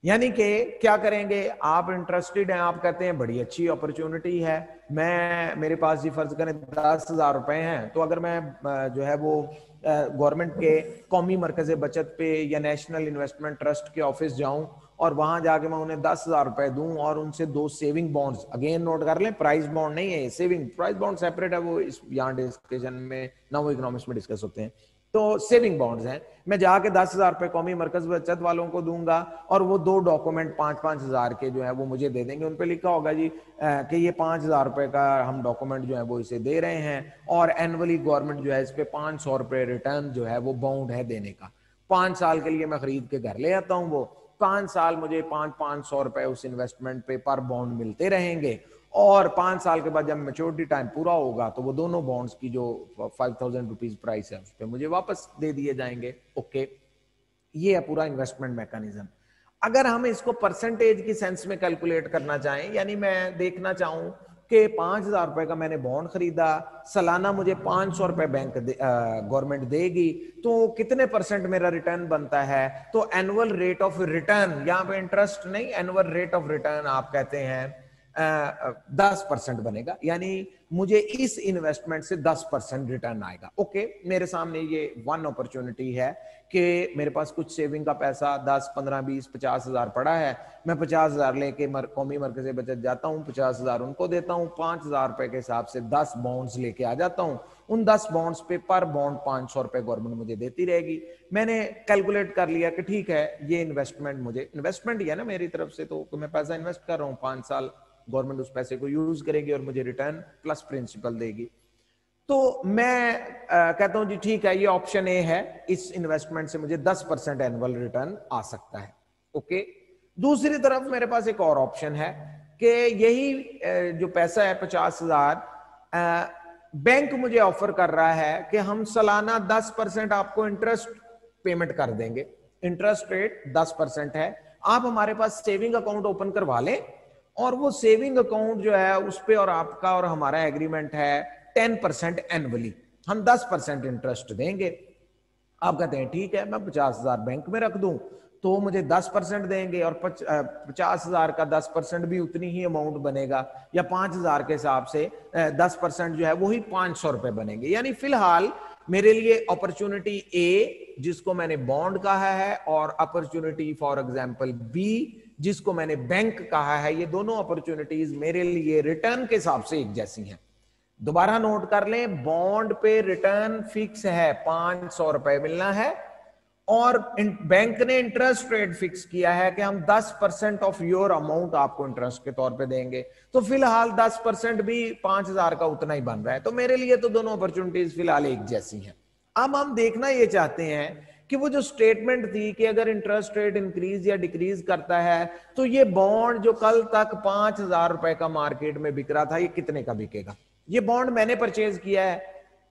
यानी कि क्या करेंगे, आप इंटरेस्टेड हैं, आप कहते हैं बड़ी अच्छी अपॉर्चुनिटी है, मेरे पास जी फर्ज करें 10,000 रुपए हैं, तो अगर मैं जो है वो गवर्नमेंट के कौमी मरकज बचत पे या नेशनल इन्वेस्टमेंट ट्रस्ट के ऑफिस जाऊं और वहां जाके मैं उन्हें 10,000 रुपए दूं और उनसे 2 सेविंग बॉन्ड्स, अगेन नोट कर लें प्राइस बॉन्ड नहीं है, सेविंग, प्राइस बॉन्ड सेपरेट है, वो इस यहाँ डिस्कशन में नवो इकोनॉमिक्स में डिस्कस होते हैं, तो सेविंग बॉन्ड्स हैं, मैं जाके 10,000 रुपए कौमी मरकज बचत वालों को दूंगा और वो 2 डॉक्यूमेंट 5-5 हजार के जो है वो मुझे दे देंगे, उन पे लिखा होगा जी कि ये 5,000 रुपए का हम डॉक्यूमेंट जो है वो इसे दे रहे हैं, और एनुअली गवर्नमेंट जो है इस पे 500 रुपए रिटर्न जो है वो बाउंड है देने का। 5 साल के लिए मैं खरीद के घर ले आता हूँ, वो 5 साल मुझे 500 रुपए उस इन्वेस्टमेंट पे पर बॉन्ड मिलते रहेंगे, और 5 साल के बाद जब मैच्योरिटी टाइम पूरा होगा तो वो दोनों बॉन्ड्स की जो 5,000 रुपीज प्राइस है उस पर मुझे वापस दे दिए जाएंगे। ओके, ये है पूरा इन्वेस्टमेंट मैकेनिज्म। अगर हम इसको परसेंटेज की सेंस में कैलकुलेट करना चाहें, यानी मैं देखना चाहूं कि 5,000 रुपए का मैंने बॉन्ड खरीदा, सालाना मुझे 500 रुपए बैंक गवर्नमेंट देगी, तो कितने परसेंट मेरा रिटर्न बनता है? तो एनुअल रेट ऑफ रिटर्न, यहाँ पे इंटरेस्ट नहीं, एनुअल रेट ऑफ रिटर्न आप कहते हैं 10% बनेगा, यानी मुझे इस इन्वेस्टमेंट से 10% रिटर्न आएगा। ओके, मेरे सामने ये वन अपॉर्चुनिटी है कि मेरे पास कुछ सेविंग का पैसा 10, 15, 20, 50,000 पड़ा है, मैं 50,000 लेके कौमी मरकज़े बचत जाता हूँ, 50,000 उनको देता हूँ, 5,000 रुपए के हिसाब से 10 बॉन्ड्स लेके आ जाता हूँ। उन 10 बॉन्ड्स पे पर बॉन्ड 500 रुपए गवर्नमेंट मुझे देती रहेगी। मैंने कैलकुलेट कर लिया कि ठीक है, ये इन्वेस्टमेंट मुझे, इन्वेस्टमेंट ही है ना मेरी तरफ से, तो मैं पैसा इन्वेस्ट कर रहा हूँ, 5 साल गवर्नमेंट उस पैसे को यूज करेगी और मुझे रिटर्न प्लस प्रिंसिपल देगी। तो मैं कहता हूं जी ठीक है, ये ऑप्शन ए है, इस इन्वेस्टमेंट से मुझे 10% एनुअल रिटर्न आ सकता है। ओके, दूसरी तरफ मेरे पास एक और ऑप्शन है कि यही जो पैसा है 50,000 बैंक मुझे ऑफर कर रहा है कि हम सालाना 10% आपको इंटरेस्ट पेमेंट कर देंगे, इंटरेस्ट रेट 10% है, आप हमारे पास सेविंग अकाउंट ओपन करवा लें और वो सेविंग अकाउंट जो है उस पे और आपका और हमारा एग्रीमेंट है 10% एनुअली, हम 10% इंटरेस्ट देंगे। आप कहते हैं ठीक है, मैं 50,000 बैंक में रख दूं तो मुझे 10% देंगे और 50,000 का 10% भी उतनी ही अमाउंट बनेगा, या 5,000 के हिसाब से 10% जो है वही 500 रुपए बनेंगे। यानी फिलहाल मेरे लिए अपॉर्चुनिटी ए जिसको मैंने बॉन्ड कहा है और अपॉर्चुनिटी फॉर एग्जांपल बी जिसको मैंने बैंक कहा है, ये दोनों अपॉर्चुनिटीज मेरे लिए रिटर्न के हिसाब से एक जैसी हैं। दोबारा नोट कर लें, बॉन्ड पे रिटर्न फिक्स है, 500 रुपए मिलना है, और बैंक ने इंटरेस्ट रेट फिक्स किया है कि हम 10% ऑफ योर अमाउंट आपको इंटरेस्ट के तौर पे देंगे। तो फिलहाल 10% भी 5,000 का उतना ही बन रहा है। तो मेरे लिए तो दोनों अपॉर्चुनिटीज फिलहाल एक जैसी हैं। अब हम देखना ये चाहते हैं कि वो जो स्टेटमेंट थी कि अगर इंटरेस्ट रेट इंक्रीज या डिक्रीज करता है तो ये बॉन्ड जो कल तक 5,000 रुपए का मार्केट में बिक रहा था, ये कितने का बिकेगा? ये बॉन्ड मैंने परचेज किया है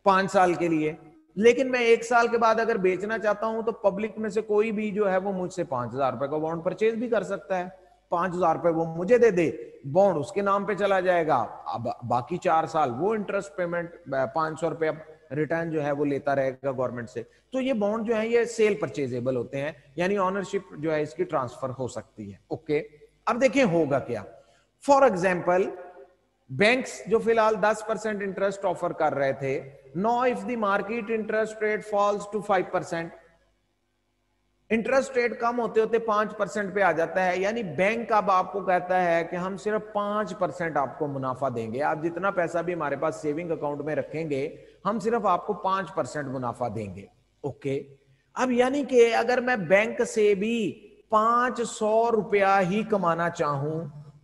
5 साल के लिए, लेकिन मैं 1 साल के बाद अगर बेचना चाहता हूं तो पब्लिक में से कोई भी जो है वो मुझसे 5,000 रुपए का बॉन्ड परचेज भी कर सकता है। 5,000 रुपए वो मुझे दे दे, बॉन्ड उसके नाम पे चला जाएगा, अब बाकी 4 साल वो इंटरेस्ट पेमेंट 500 रुपए रिटर्न जो है वो लेता रहेगा गवर्नमेंट से। तो ये बॉन्ड जो है ये सेल परचेजेबल होते हैं, यानी ऑनरशिप जो है इसकी ट्रांसफर हो सकती है। ओके, अब देखिए होगा क्या। फॉर एग्जाम्पल, बैंक्स जो फिलहाल 10% इंटरेस्ट ऑफर कर रहे थे, no if the market interest rate falls to 5%, interest rate कम होते होते 5% पे आ जाता है, यानी बैंक अब आपको कहता है कि हम सिर्फ 5% आपको मुनाफा देंगे, आप जितना पैसा भी हमारे पास सेविंग अकाउंट में रखेंगे हम सिर्फ आपको 5% मुनाफा देंगे। ओके, अब यानी कि अगर मैं बैंक से भी 500 रुपया ही कमाना चाहूं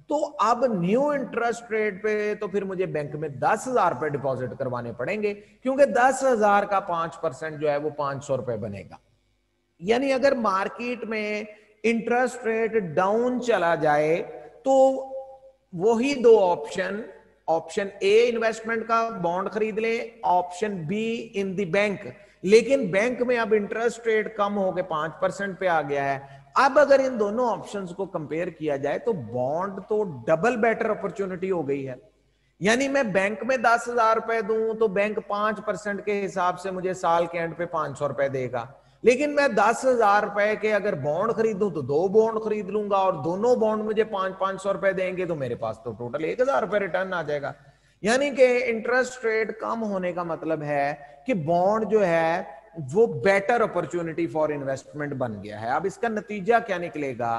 तो अब न्यू इंटरेस्ट रेट पे तो फिर मुझे बैंक में 10,000 रुपए डिपॉजिट करवाने पड़ेंगे, क्योंकि 10,000 का 5% जो है वो 500 रुपए बनेगा। यानी अगर मार्केट में इंटरेस्ट रेट डाउन चला जाए तो वही दो ऑप्शन, ऑप्शन ए इन्वेस्टमेंट का बॉन्ड खरीद ले, option be in the bank, लेकिन बैंक में अब इंटरेस्ट रेट कम होकर 5% पे आ गया है। अब अगर इन दोनों ऑप्शंस को कंपेयर किया जाए तो बॉन्ड तो डबल बेटर अपॉर्चुनिटी हो गई है। यानी मैं बैंक में 10,000 रुपए दूं तो बैंक 5% के हिसाब से मुझे साल के एंड पे 500 रुपए देगा, लेकिन मैं 10,000 रुपए के अगर बॉन्ड खरीदूं तो 2 बॉन्ड खरीद लूंगा और दोनों बॉन्ड मुझे 500 रुपए देंगे, तो मेरे पास तो टोटल 1,000 रुपए रिटर्न आ जाएगा। यानी कि इंटरेस्ट रेट कम होने का मतलब है कि बॉन्ड जो है वो बेटर अपॉर्चुनिटी फॉर इन्वेस्टमेंट बन गया है। अब इसका नतीजा क्या निकलेगा?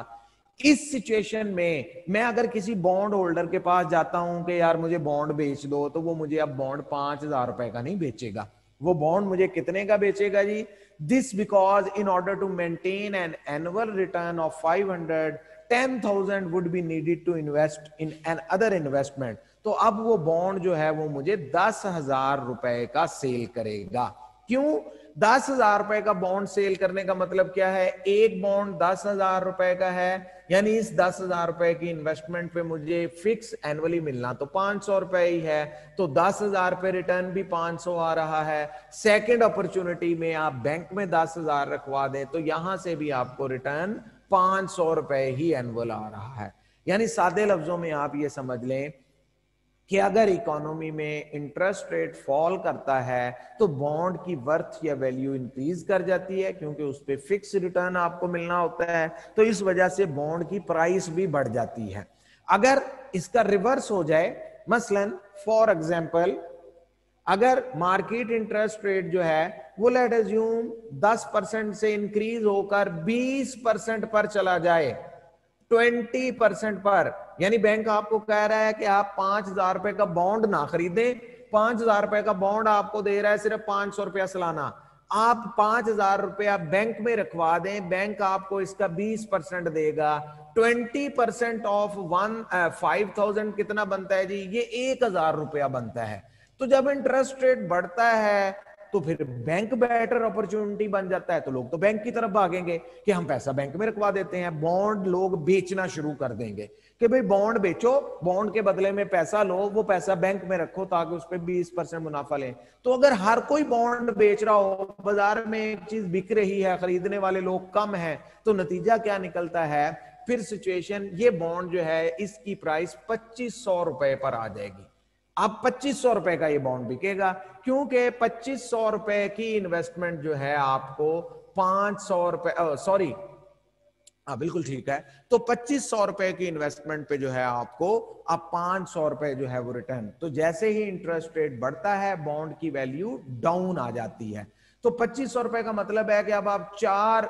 इस सिचुएशन में मैं अगर किसी बॉन्ड होल्डर के पास जाता हूं कि यार मुझे बॉन्ड बेच दो, तो वो मुझे अब बॉन्ड 5,000 रुपए का नहीं बेचेगा, वो बॉन्ड मुझे कितने का बेचेगा जी? This because in order to maintain an annual return of 500, 10,000 would be needed to invest in another investment. तो अब वो बॉन्ड जो है वो मुझे 10,000 रुपए का सेल करेगा। क्यों? 10,000 रुपए का बॉन्ड सेल करने का मतलब क्या है, एक बॉन्ड 10,000 रुपए का है, यानी इस 10,000 रुपए की इन्वेस्टमेंट पे मुझे फिक्स एनुअली मिलना तो 500 रुपए ही है, तो 10,000 पे रिटर्न भी 500 आ रहा है। सेकंड अपॉर्चुनिटी में आप बैंक में 10,000 रखवा दें तो यहां से भी आपको रिटर्न 500 रुपए ही एनुअल आ रहा है। यानी सादे लफ्जों में आप ये समझ लें कि अगर इकोनॉमी में इंटरेस्ट रेट फॉल करता है तो बॉन्ड की वर्थ या वैल्यू इंक्रीज कर जाती है, क्योंकि उस पे फिक्स रिटर्न आपको मिलना होता है, तो इस वजह से बॉन्ड की प्राइस भी बढ़ जाती है। अगर इसका रिवर्स हो जाए, मसलन फॉर एग्जांपल अगर मार्केट इंटरेस्ट रेट जो है वो लेट अज्यूम 10% से इंक्रीज होकर 20% पर चला जाए, 20% पर, यानी बैंक आपको कह रहा है कि आप 5,000 रुपए का बॉन्ड ना खरीदें, 5,000 रुपए का बॉन्ड आपको दे रहा है सिर्फ 500 रुपया सालाना, आप 5,000 रुपया बैंक में रखवा दें, बैंक आपको इसका 20% देगा। 20% ऑफ 5,000 कितना बनता है जी, ये 1,000 रुपया बनता है। तो जब इंटरेस्ट रेट बढ़ता है तो फिर बैंक बेटर अपॉर्चुनिटी बन जाता है, तो लोग तो बैंक की तरफ भागेंगे कि हम पैसा बैंक में रखवा देते हैं। बॉन्ड लोग बेचना शुरू कर देंगे कि भाई बॉन्ड बेचो, बॉन्ड के बदले में पैसा लो, वो पैसा बैंक में रखो ताकि उस पर 20% मुनाफा लें। तो अगर हर कोई बॉन्ड बेच रहा हो, बाजार में एक चीज बिक रही है, खरीदने वाले लोग कम हैं, तो नतीजा क्या निकलता है, फिर सिचुएशन ये बॉन्ड जो है इसकी प्राइस 2,500 रुपए पर आ जाएगी। अब 2,500 रुपए का ये बॉन्ड बिकेगा, क्योंकि 2,500 रुपए की इन्वेस्टमेंट जो है आपको 500 रुपए, सॉरी, बिल्कुल ठीक है, तो 2,500 रुपए की इन्वेस्टमेंट पे जो है आपको अब 500 रुपए जो है वो रिटर्न। तो जैसे ही इंटरेस्ट रेट बढ़ता है बॉन्ड की वैल्यू डाउन आ जाती है। तो 2,500 रुपए का मतलब है कि अब आप 4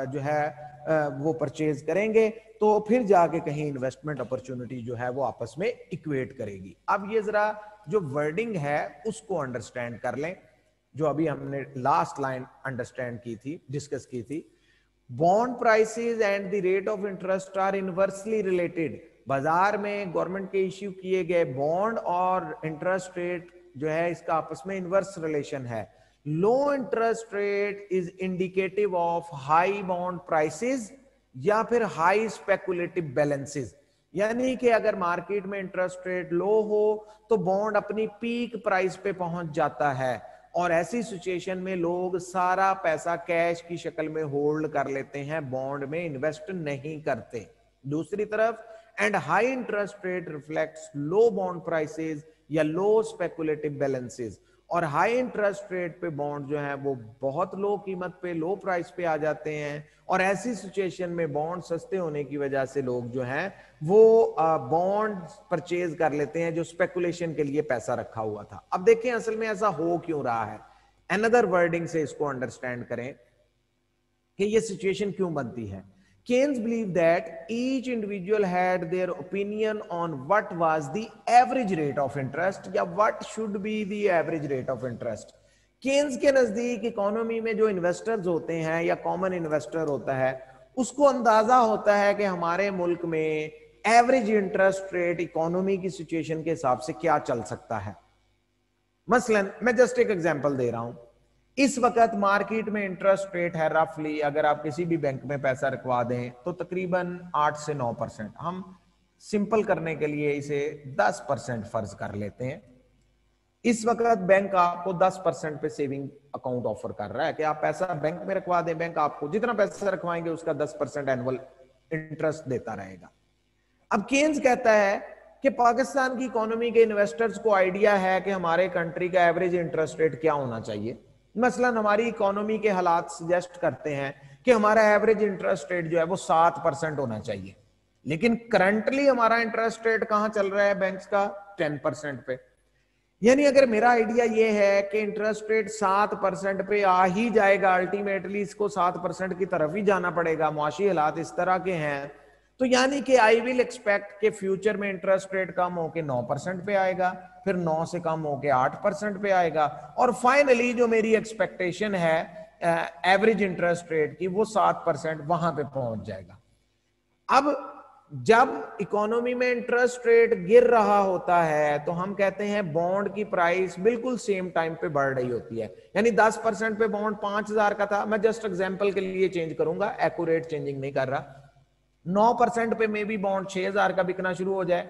जो है वो परचेज करेंगे तो फिर जाके कहीं इन्वेस्टमेंट अपॉर्चुनिटी जो है वो आपस में इक्वेट करेगी। अब ये जरा जो वर्डिंग है उसको अंडरस्टैंड कर लें, जो अभी हमने लास्ट लाइन अंडरस्टैंड की थी, डिस्कस की थी। Bond prices and the rate of interest are inversely related. बाजार में गवर्नमेंट के इश्यू किए गए बॉन्ड और इंटरेस्ट रेट जो है इसका आपस में इनवर्स रिलेशन है। लो interest rate is indicative of high bond prices या फिर हाई स्पेकुलेटिव बैलेंसेस, यानी कि अगर मार्केट में इंटरेस्ट रेट लो हो तो बॉन्ड अपनी पीक प्राइस पे पहुंच जाता है, और ऐसी सिचुएशन में लोग सारा पैसा कैश की शक्ल में होल्ड कर लेते हैं, बॉन्ड में इन्वेस्ट नहीं करते। दूसरी तरफ and high interest rate reflects low bond prices या लो स्पेकुलेटिव बैलेंसेस, और हाई इंटरेस्ट रेट पे बॉन्ड जो है वो बहुत लो कीमत पे, लो प्राइस पे आ जाते हैं, और ऐसी सिचुएशन में बॉन्ड सस्ते होने की वजह से लोग जो हैं वो बॉन्ड परचेज कर लेते हैं जो स्पेकुलेशन के लिए पैसा रखा हुआ था। अब देखें असल में ऐसा हो क्यों रहा है, अनदर वर्डिंग से इसको अंडरस्टैंड करें कि ये सिचुएशन क्यों बनती है। Keynes believed that each individual had their opinion on what was the average rate of interest या what should be the average rate of interest। Keynes के नजदीक इकोनॉमी में जो इन्वेस्टर्स होते हैं या कॉमन इन्वेस्टर होता है उसको अंदाजा होता है कि हमारे मुल्क में एवरेज इंटरेस्ट रेट इकोनॉमी की सिचुएशन के हिसाब से क्या चल सकता है। मसलन मैं जस्ट एक एग्जांपल दे रहा हूं, इस वक्त मार्केट में इंटरेस्ट रेट है रफली, अगर आप किसी भी बैंक में पैसा रखवा दें तो तकरीबन 8 से 9%, हम सिंपल करने के लिए इसे 10% फर्ज कर लेते हैं। इस वक्त बैंक आपको 10% पे सेविंग अकाउंट ऑफर कर रहा है कि आप पैसा बैंक में रखवा दें, बैंक आपको जितना पैसा रखवाएंगे उसका 10% एनुअल इंटरेस्ट देता रहेगा। अब केन्स कहता है कि पाकिस्तान की इकोनॉमी के इन्वेस्टर्स को आइडिया है कि हमारे कंट्री का एवरेज इंटरेस्ट रेट क्या होना चाहिए। मसलन हमारी इकोनॉमी के हालात सजेस्ट करते हैं कि हमारा एवरेज इंटरेस्ट रेट जो है वो 7% होना चाहिए, लेकिन करंटली हमारा इंटरेस्ट रेट कहां चल रहा है बैंक्स का, 10% पे। यानी अगर मेरा आइडिया ये है कि इंटरेस्ट रेट 7% पे आ ही जाएगा, अल्टीमेटली इसको 7% की तरफ ही जाना पड़ेगा, मुआशी हालात इस तरह के हैं, तो यानी कि आई विल एक्सपेक्ट के फ्यूचर में इंटरेस्ट रेट कम होके 9% पे आएगा, फिर 9 से कम होके 8% पे आएगा, और फाइनली जो मेरी एक्सपेक्टेशन है एवरेज इंटरेस्ट रेट की वो 7% वहां पे पहुंच जाएगा। अब जब इकोनॉमी में इंटरेस्ट रेट गिर रहा होता है तो हम कहते हैं बॉन्ड की प्राइस बिल्कुल सेम टाइम पे बढ़ रही होती है। यानी 10% पे बॉन्ड 5,000 का था, मैं जस्ट एग्जांपल के लिए चेंज करूंगा, एक्यूरेट चेंजिंग नहीं कर रहा। 9% पे मे बी बॉन्ड 6,000 का बिकना शुरू हो जाए।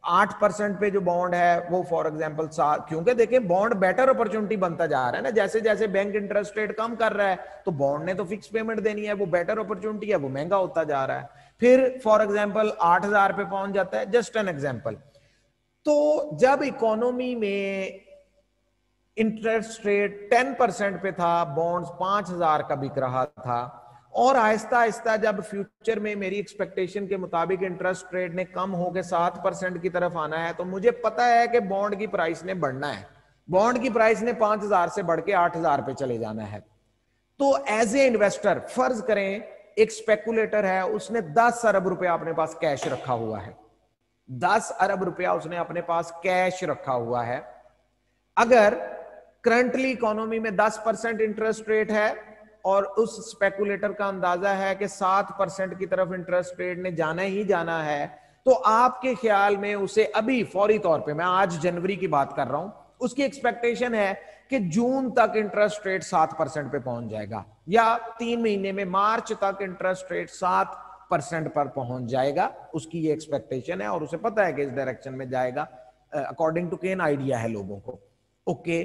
8% पे जो बॉन्ड है वो फॉर एग्जांपल, क्योंकि देखिए बॉन्ड बेटर अपॉर्चुनिटी बनता जा रहा है ना, जैसे जैसे बैंक इंटरेस्ट रेट कम कर रहा है तो बॉन्ड ने तो फिक्स पेमेंट देनी है, वो बेटर अपॉर्चुनिटी है, वो महंगा होता जा रहा है। फिर फॉर एग्जांपल 8,000 पे पहुंच जाता है, जस्ट एन एग्जांपल। तो जब इकोनॉमी में इंटरेस्ट रेट 10% पे था, बॉन्ड्स 5,000 का बिक रहा था, और आहिस्ता आहिस्ता जब फ्यूचर में मेरी एक्सपेक्टेशन के मुताबिक इंटरेस्ट रेट ने कम होकर 7% की तरफ आना है, तो मुझे पता है कि बॉन्ड की प्राइस ने बढ़ना है, बॉन्ड की प्राइस ने 5,000 से बढ़ के 8,000 पे चले जाना है। तो एज ए इन्वेस्टर फर्ज करें एक स्पेकुलेटर है, उसने 10 अरब रुपया अपने पास कैश रखा हुआ है, 10 अरब रुपया उसने अपने पास कैश रखा हुआ है। अगर करंटली इकोनॉमी में 10% इंटरेस्ट रेट है और उस स्पेकुलेटर का अंदाजा है कि 7% की तरफ इंटरेस्ट रेट ने जाना ही जाना है, तो आपके ख्याल में उसे अभी फौरी तौर पे, मैं आज जनवरी की बात कर रहा हूं, उसकी एक्सपेक्टेशन है कि जून तक इंटरेस्ट रेट 7% पे पहुंच जाएगा, या 3 महीने में मार्च तक इंटरेस्ट रेट 7% पर पहुंच जाएगा, उसकी ये एक्सपेक्टेशन है और उसे पता है कि इस डायरेक्शन में जाएगा, अकॉर्डिंग टू केन आइडिया है लोगों को। ओके,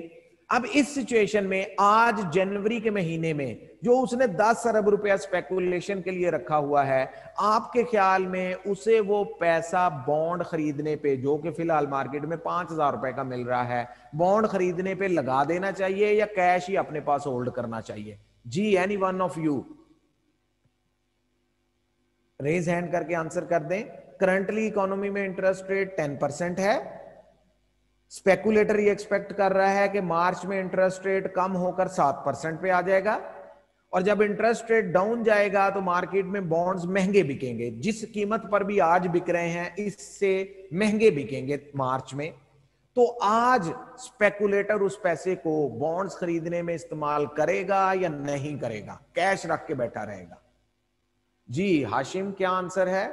अब इस सिचुएशन में आज जनवरी के महीने में जो उसने 10 अरब रुपया स्पेकुलेशन के लिए रखा हुआ है, आपके ख्याल में उसे वो पैसा बॉन्ड खरीदने पे, जो कि फिलहाल मार्केट में 5,000 रुपए का मिल रहा है, बॉन्ड खरीदने पे लगा देना चाहिए या कैश ही अपने पास होल्ड करना चाहिए? जी, any one of you raise hand करके आंसर कर दें। करंटली इकोनॉमी में इंटरेस्ट रेट 10% है, स्पेकुलेटर ये एक्सपेक्ट कर रहा है कि मार्च में इंटरेस्ट रेट कम होकर 7% पे आ जाएगा, और जब इंटरेस्ट रेट डाउन जाएगा तो मार्केट में बॉन्ड्स महंगे बिकेंगे, जिस कीमत पर भी आज बिक रहे हैं इससे महंगे बिकेंगे मार्च में। तो आज स्पेकुलेटर उस पैसे को बॉन्ड्स खरीदने में इस्तेमाल करेगा या नहीं करेगा, कैश रख के बैठा रहेगा? जी हाशिम, क्या आंसर है?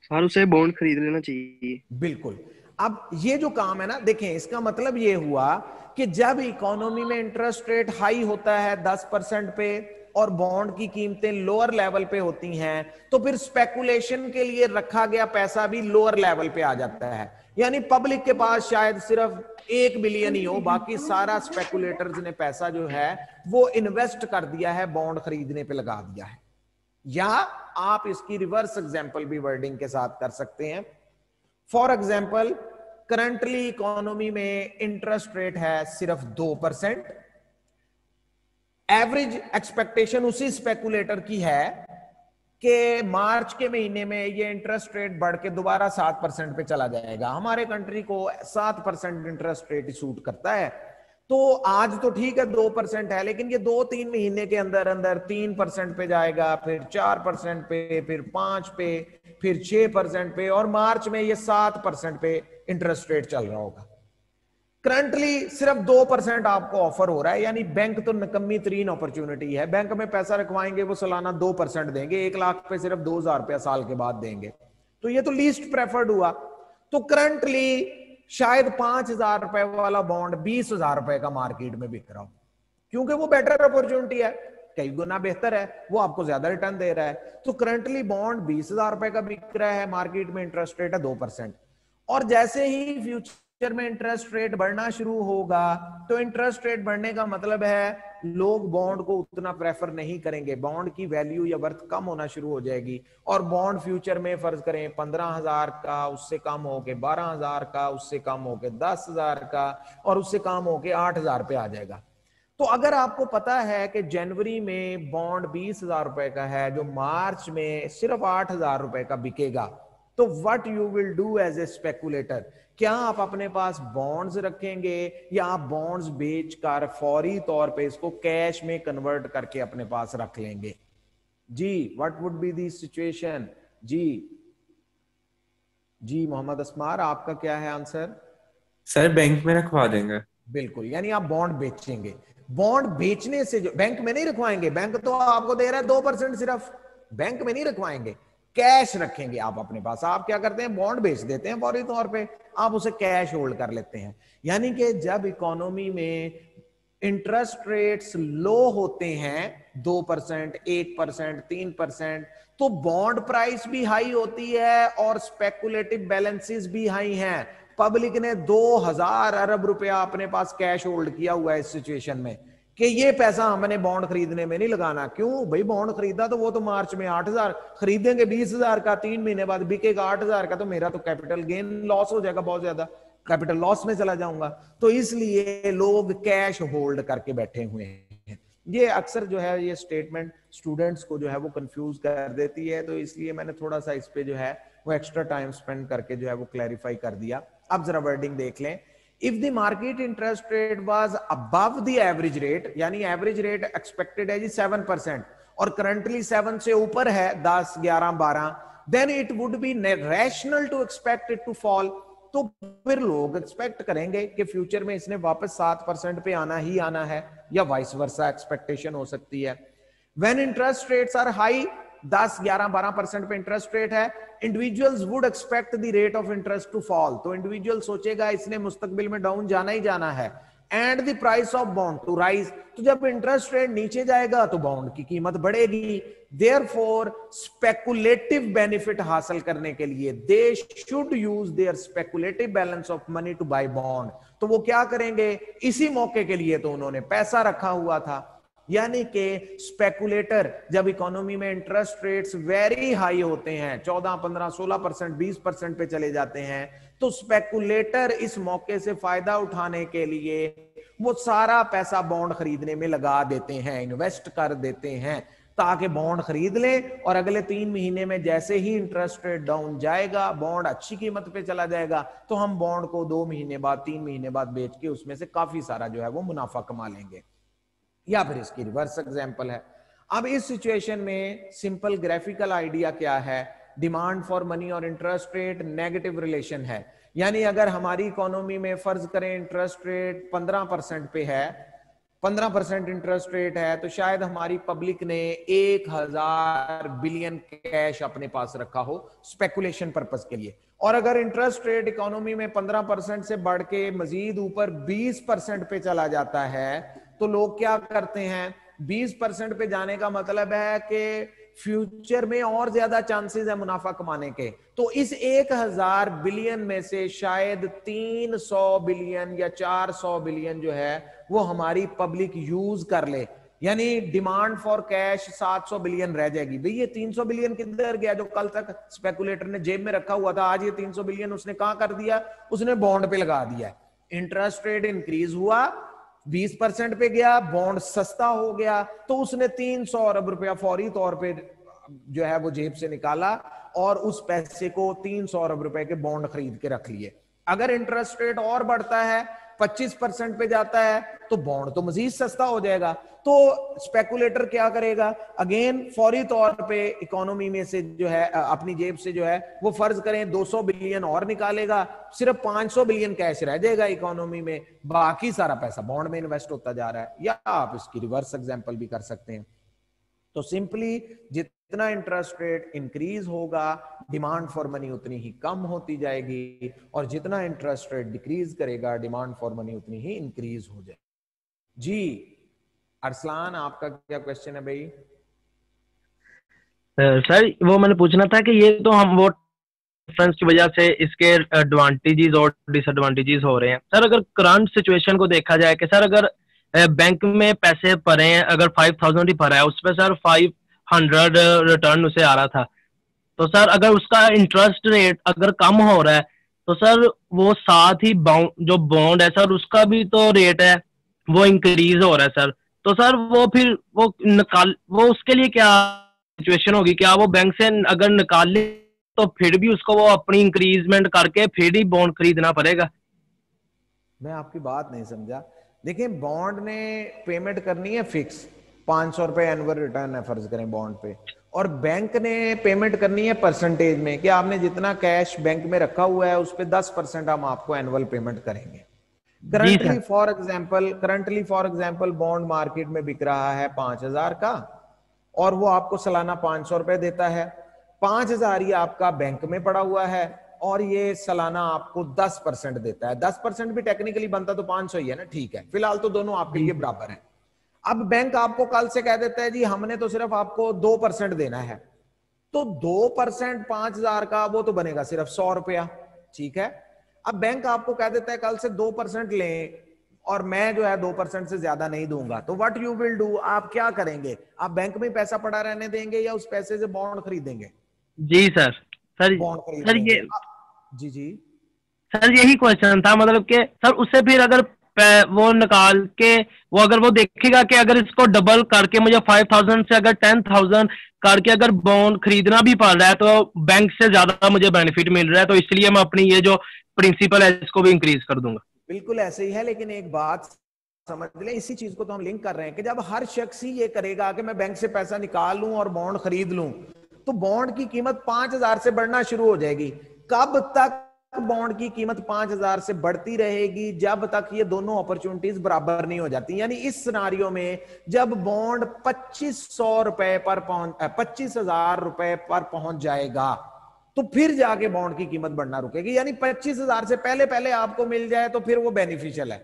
सर उसे बॉन्ड खरीद लेना चाहिए। बिल्कुल। अब ये जो काम है ना, देखें इसका मतलब ये हुआ कि जब इकोनॉमी में इंटरेस्ट रेट हाई होता है 10% पे और बॉन्ड की कीमतें लोअर लेवल पे होती हैं, तो फिर स्पेकुलेशन के लिए रखा गया पैसा भी लोअर लेवल पे आ जाता है। यानी पब्लिक के पास शायद सिर्फ 1 बिलियन ही हो, बाकी सारा स्पेकुलेटर्स ने पैसा जो है वो इन्वेस्ट कर दिया है, बॉन्ड खरीदने पे लगा दिया है। या आप इसकी रिवर्स एग्जांपल भी वर्डिंग के साथ कर सकते हैं। फॉर एग्जांपल, करंटली इकोनॉमी में इंटरेस्ट रेट है सिर्फ 2%, एवरेज एक्सपेक्टेशन उसी स्पेकुलेटर की है कि मार्च के महीने में ये इंटरेस्ट रेट बढ़ के दोबारा 7% पे चला जाएगा। हमारे कंट्री को 7% इंटरेस्ट रेट सूट करता है, तो आज तो ठीक है 2% है, लेकिन ये 2-3 महीने के अंदर अंदर 3% पे जाएगा, फिर 4% पे, फिर 5 पे, फिर 6% पे, और मार्च में ये 7% पे इंटरेस्ट रेट चल रहा होगा। करंटली सिर्फ 2% आपको ऑफर हो रहा है, यानी बैंक तो निकम्मी तरीन अपॉर्चुनिटी है। बैंक में पैसा रखवाएंगे, वो सालाना 2% देंगे, 1 लाख पे सिर्फ 2,000 रुपया साल के बाद देंगे, तो ये तो लीस्ट प्रेफर्ड हुआ। तो करंटली शायद 5,000 रुपए वाला बॉन्ड 20,000 रुपए का मार्केट में बिक रहा हो, क्योंकि वो बेटर अपॉर्चुनिटी है, कई गुना बेहतर है, वो आपको ज्यादा रिटर्न दे रहा है। तो करंटली बॉन्ड 20,000 रुपए का बिक रहा है, मार्केट में इंटरेस्ट रेट है 2%। और जैसे ही फ्यूचर में इंटरेस्ट रेट बढ़ना शुरू होगा, तो इंटरेस्ट रेट बढ़ने का मतलब है लोग बॉन्ड को उतना प्रेफर नहीं करेंगे, बॉन्ड की वैल्यू या वर्थ कम होना शुरू हो जाएगी, और बॉन्ड फ्यूचर में फर्ज करें 15,000 का, उससे कम होके 12,000 का, उससे कम होके 10,000 का, और उससे कम होके 8,000 पे आ जाएगा। तो अगर आपको पता है कि जनवरी में बॉन्ड 20,000 रुपए का है, जो मार्च में सिर्फ 8,000 रुपए का बिकेगा, तो what you will do as a speculator? क्या आप अपने पास बॉन्ड्स रखेंगे या आप बॉन्ड्स बेचकर फौरी तौर पे इसको कैश में कन्वर्ट करके अपने पास रख लेंगे? जी, what would be the situation? जी मोहम्मद अस्मार, आपका क्या है आंसर? सर बैंक में रखवा देंगे। बिल्कुल, यानी आप बॉन्ड बेचेंगे। बॉन्ड बेचने से जो बैंक में नहीं रखवाएंगे, बैंक तो आपको दे रहा है 2% सिर्फ, बैंक में नहीं रखवाएंगे, कैश रखेंगे आप अपने पास। आप क्या करते हैं, बॉन्ड बेच देते हैं फौरी तौर पे, आप उसे कैश होल्ड कर लेते हैं। यानी कि जब इकोनॉमी में इंटरेस्ट रेट्स लो होते हैं 2%, 1%, 3%, तो बॉन्ड प्राइस भी हाई होती है और स्पेकुलेटिव बैलेंसेस भी हाई हैं। पब्लिक ने 2000 अरब रुपया अपने पास कैश होल्ड किया हुआ है इस सिचुएशन में कि ये पैसा हमने बॉन्ड खरीदने में नहीं लगाना। क्यों भाई, बॉन्ड खरीदा तो वो तो मार्च में 8000, खरीदेंगे 20,000 का, 3 महीने बाद बिकेगा 8000 का, तो मेरा तो कैपिटल गेन लॉस हो जाएगा, बहुत ज्यादा कैपिटल लॉस में चला जाऊंगा। तो इसलिए लोग कैश होल्ड करके बैठे हुए हैं। ये अक्सर जो है ये स्टेटमेंट स्टूडेंट्स को जो है वो कंफ्यूज कर देती है, तो इसलिए मैंने थोड़ा सा इस पे जो है वो एक्स्ट्रा टाइम स्पेंड करके जो है वो क्लैरिफाई कर दिया। अब जरा वर्डिंग देख लें। If the market interest rate was above the average rate, यानी एवरेज रेट एक्सपेक्टेड है जी 7% और करंटली 7 से ऊपर है 10, 11, 12, then it would be rational to expect it to fall. तो फिर लोग एक्सपेक्ट करेंगे कि फ्यूचर में इसने वापस 7% पे आना ही आना है, या वाइस वर्सा एक्सपेक्टेशन हो सकती है। When interest rates are high, 10, 11, 12% पे इंटरेस्ट रेट है, individuals would expect the rate of interest to fall. तो इंडिविजुअल सोचेगा इसने मुस्तकबिल में डाउन जाना ही जाना है, and the price of bond to rise. तो जब इंटरेस्ट रेट नीचे जाएगा तो बॉन्ड की कीमत बढ़ेगी। देयरफॉर स्पेकुलेटिव बेनिफिट हासिल करने के लिए they should use their speculative balance of money to buy bond. तो वो क्या करेंगे, इसी मौके के लिए तो उन्होंने पैसा रखा हुआ था। यानी कि स्पेकुलेटर जब इकोनॉमी में इंटरेस्ट रेट्स वेरी हाई होते हैं, 14, 15, 16%, 20% पे चले जाते हैं, तो स्पेकुलेटर इस मौके से फायदा उठाने के लिए वो सारा पैसा बॉन्ड खरीदने में लगा देते हैं, इन्वेस्ट कर देते हैं, ताकि बॉन्ड खरीद लें और अगले 3 महीने में जैसे ही इंटरेस्ट रेट डाउन जाएगा, बॉन्ड अच्छी कीमत पे चला जाएगा, तो हम बॉन्ड को 2 महीने बाद, 3 महीने बाद बेच के उसमें से काफी सारा जो है वो मुनाफा कमा लेंगे। या फिर इसकी रिवर्स एग्जांपल है। अब इस सिचुएशन में सिंपल ग्राफिकल आइडिया क्या है, डिमांड फॉर मनी और इंटरेस्ट रेट नेगेटिव रिलेशन है। यानी अगर हमारी इकोनॉमी में फर्ज करें इंटरेस्ट रेट 15% पे है, 15% इंटरेस्ट रेट है, तो शायद हमारी पब्लिक ने 1000 बिलियन कैश अपने पास रखा हो स्पेकुलेशन पर्पस के लिए। और अगर इंटरेस्ट रेट इकोनॉमी में 15% से बढ़ के मजीद ऊपर 20% पे चला जाता है, तो लोग क्या करते हैं, 20% पे जाने का मतलब है कि फ्यूचर में और ज्यादा चांसेस है मुनाफा कमाने के। तो इस 1000 बिलियन में से शायद 300 बिलियन या 400 बिलियन जो है वो हमारी पब्लिक यूज कर ले, यानी डिमांड फॉर कैश 700 बिलियन रह जाएगी। भाई ये 300 बिलियन किधर गया जो कल तक स्पेकुलेटर ने जेब में रखा हुआ था, आज ये 300 बिलियन उसने कहां कर दिया, उसने बॉन्ड पे लगा दिया। इंटरेस्ट रेट इंक्रीज हुआ, 20% पे गया, बॉन्ड सस्ता हो गया, तो उसने 300 अरब रुपया फौरी तौर पे जो है वो जेब से निकाला और उस पैसे को 300 अरब रुपए के बॉन्ड खरीद के रख लिए। अगर इंटरेस्ट रेट और बढ़ता है, 25% पे जाता है, तो बॉन्ड तो मजीद सस्ता हो जाएगा। तो स्पेकुलेटर क्या करेगा, अगेन फौरी तौर पे इकोनॉमी में से जो है अपनी जेब से जो है वो फर्ज करें 200 बिलियन और निकालेगा, सिर्फ 500 बिलियन कैश रह जाएगा इकोनॉमी में, बाकी सारा पैसा बॉन्ड में इन्वेस्ट होता जा रहा है। या आप इसकी रिवर्स एग्जांपल भी कर सकते हैं। तो सिंपली जितना इंटरेस्ट रेट इंक्रीज होगा, डिमांड फॉर मनी उतनी ही कम होती जाएगी, और जितना इंटरेस्ट रेट डिक्रीज करेगा, डिमांड फॉर मनी उतनी ही इंक्रीज हो जाएगी। जी अरसलान, आपका क्या क्वेश्चन है भाई? सर वो मैंने पूछना था कि ये तो हम वो डिफरेंस की वजह से इसके एडवांटेजेस और डिसएडवांटेजेस हो रहे हैं। सर अगर करंट सिचुएशन को देखा जाए कि सर अगर बैंक में पैसे भरे हैं, अगर 5000 ही भरा है, उसमें सर 500 रिटर्न उसे आ रहा था, तो सर अगर उसका इंटरेस्ट रेट अगर कम हो रहा है, तो सर वो साथ ही जो बॉन्ड है सर उसका भी तो रेट है वो इंक्रीज हो रहा है सर। तो सर वो फिर वो उसके लिए क्या सिचुएशन होगी, क्या वो बैंक से अगर निकाल ले तो फिर भी उसको वो अपनी इंक्रीजमेंट करके फिर ही बॉन्ड खरीदना पड़ेगा? मैं आपकी बात नहीं समझा। देखिए, बॉन्ड ने पेमेंट करनी है फिक्स, 500 रुपए एनुअल रिटर्न है फर्ज करें बॉन्ड पे, और बैंक ने पेमेंट करनी है परसेंटेज में कि आपने जितना कैश बैंक में रखा हुआ है उस पे 10% हम आपको एनुअल पेमेंट करेंगे। Currently for example bond market में बिक रहा है 5000 का, और वो आपको सालाना 500 रुपए देता है। 5,000 ये आपका बैंक में पड़ा हुआ है और ये सालाना आपको 10% देता है। 10% भी टेक्निकली बनता तो 500 ही है ना, ठीक है, फिलहाल तो दोनों आपके लिए बराबर है। अब बैंक आपको कल से कह देता है जी हमने तो सिर्फ आपको 2% देना है, तो 2% 5,000 का वो तो बनेगा सिर्फ 100 रुपया, ठीक है। अब बैंक आपको कह देता है कल से 2% लें और मैं जो है 2% से ज्यादा नहीं दूंगा, तो व्हाट यू विल डू, आप क्या करेंगे? आप बैंक में पैसा पड़ा रहने देंगे या उस पैसे से बॉन्ड खरीदेंगे? जी सर। सर बॉन्ड सर खरीदेंगे। ये जी जी सर यही क्वेश्चन था, मतलब कि सर उससे फिर अगर वो निकाल के वो अगर वो देखेगा कि अगर इसको डबल करके मुझे 5,000 से अगर 10,000 करके अगर बॉन्ड खरीदना भी पड़ रहा है तो बैंक से ज्यादा मुझे बेनिफिट मिल रहा है, तो इसलिए मैं अपनी ये जो प्रिंसिपल है इसको भी इंक्रीज कर दूंगा। बिल्कुल ऐसे ही है, लेकिन एक बात समझ लें, इसी चीज को तो हम लिंक कर रहे हैं कि जब हर शख्स ही ये करेगा कि मैं बैंक से पैसा निकाल लूं और बॉन्ड खरीद लूं, तो बॉन्ड की कीमत 5,000 से बढ़ना शुरू हो जाएगी। कब तक बॉन्ड की कीमत 5,000 से बढ़ती रहेगी? जब तक ये दोनों अपॉर्चुनिटीज बराबर नहीं हो जाती। यानी इस सिनारियो में जब बॉन्ड 2,500 रुपए पर 25,000 रुपए पर पहुंच जाएगा तो फिर जाके बॉन्ड की कीमत बढ़ना रुकेगी। यानी 25,000 से पहले पहले आपको मिल जाए तो फिर वो बेनिफिशियल है।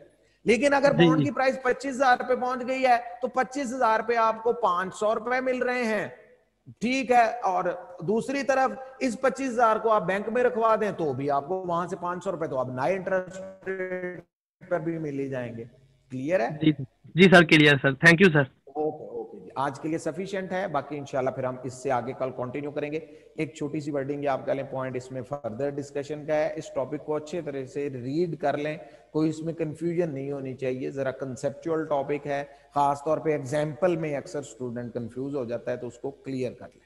लेकिन अगर बॉन्ड की प्राइस 25,000 पे पहुंच गई है तो 25,000 पे आपको 500 रुपए मिल रहे हैं, ठीक है। और दूसरी तरफ इस 25,000 को आप बैंक में रखवा दें तो भी आपको वहां से 500 रुपए तो आप नए इंटरेस्ट रेट पर भी मिल ही जाएंगे। क्लियर है? जी sir, clear sir, thank you sir. Okay okay जी, आज के लिए सफिशिएंट है, बाकी इंशाल्लाह फिर हम इससे आगे कल कंटिन्यू करेंगे। एक छोटी सी वर्डिंग या आप कह लें पॉइंट इसमें फर्दर डिस्कशन का है। इस टॉपिक को अच्छे तरह से रीड कर लें, कोई इसमें कंफ्यूजन नहीं होनी चाहिए। जरा कंसेप्चुअल टॉपिक है, खासतौर पे एग्जाम्पल में अक्सर स्टूडेंट कंफ्यूज हो जाता है, तो उसको क्लियर कर लें।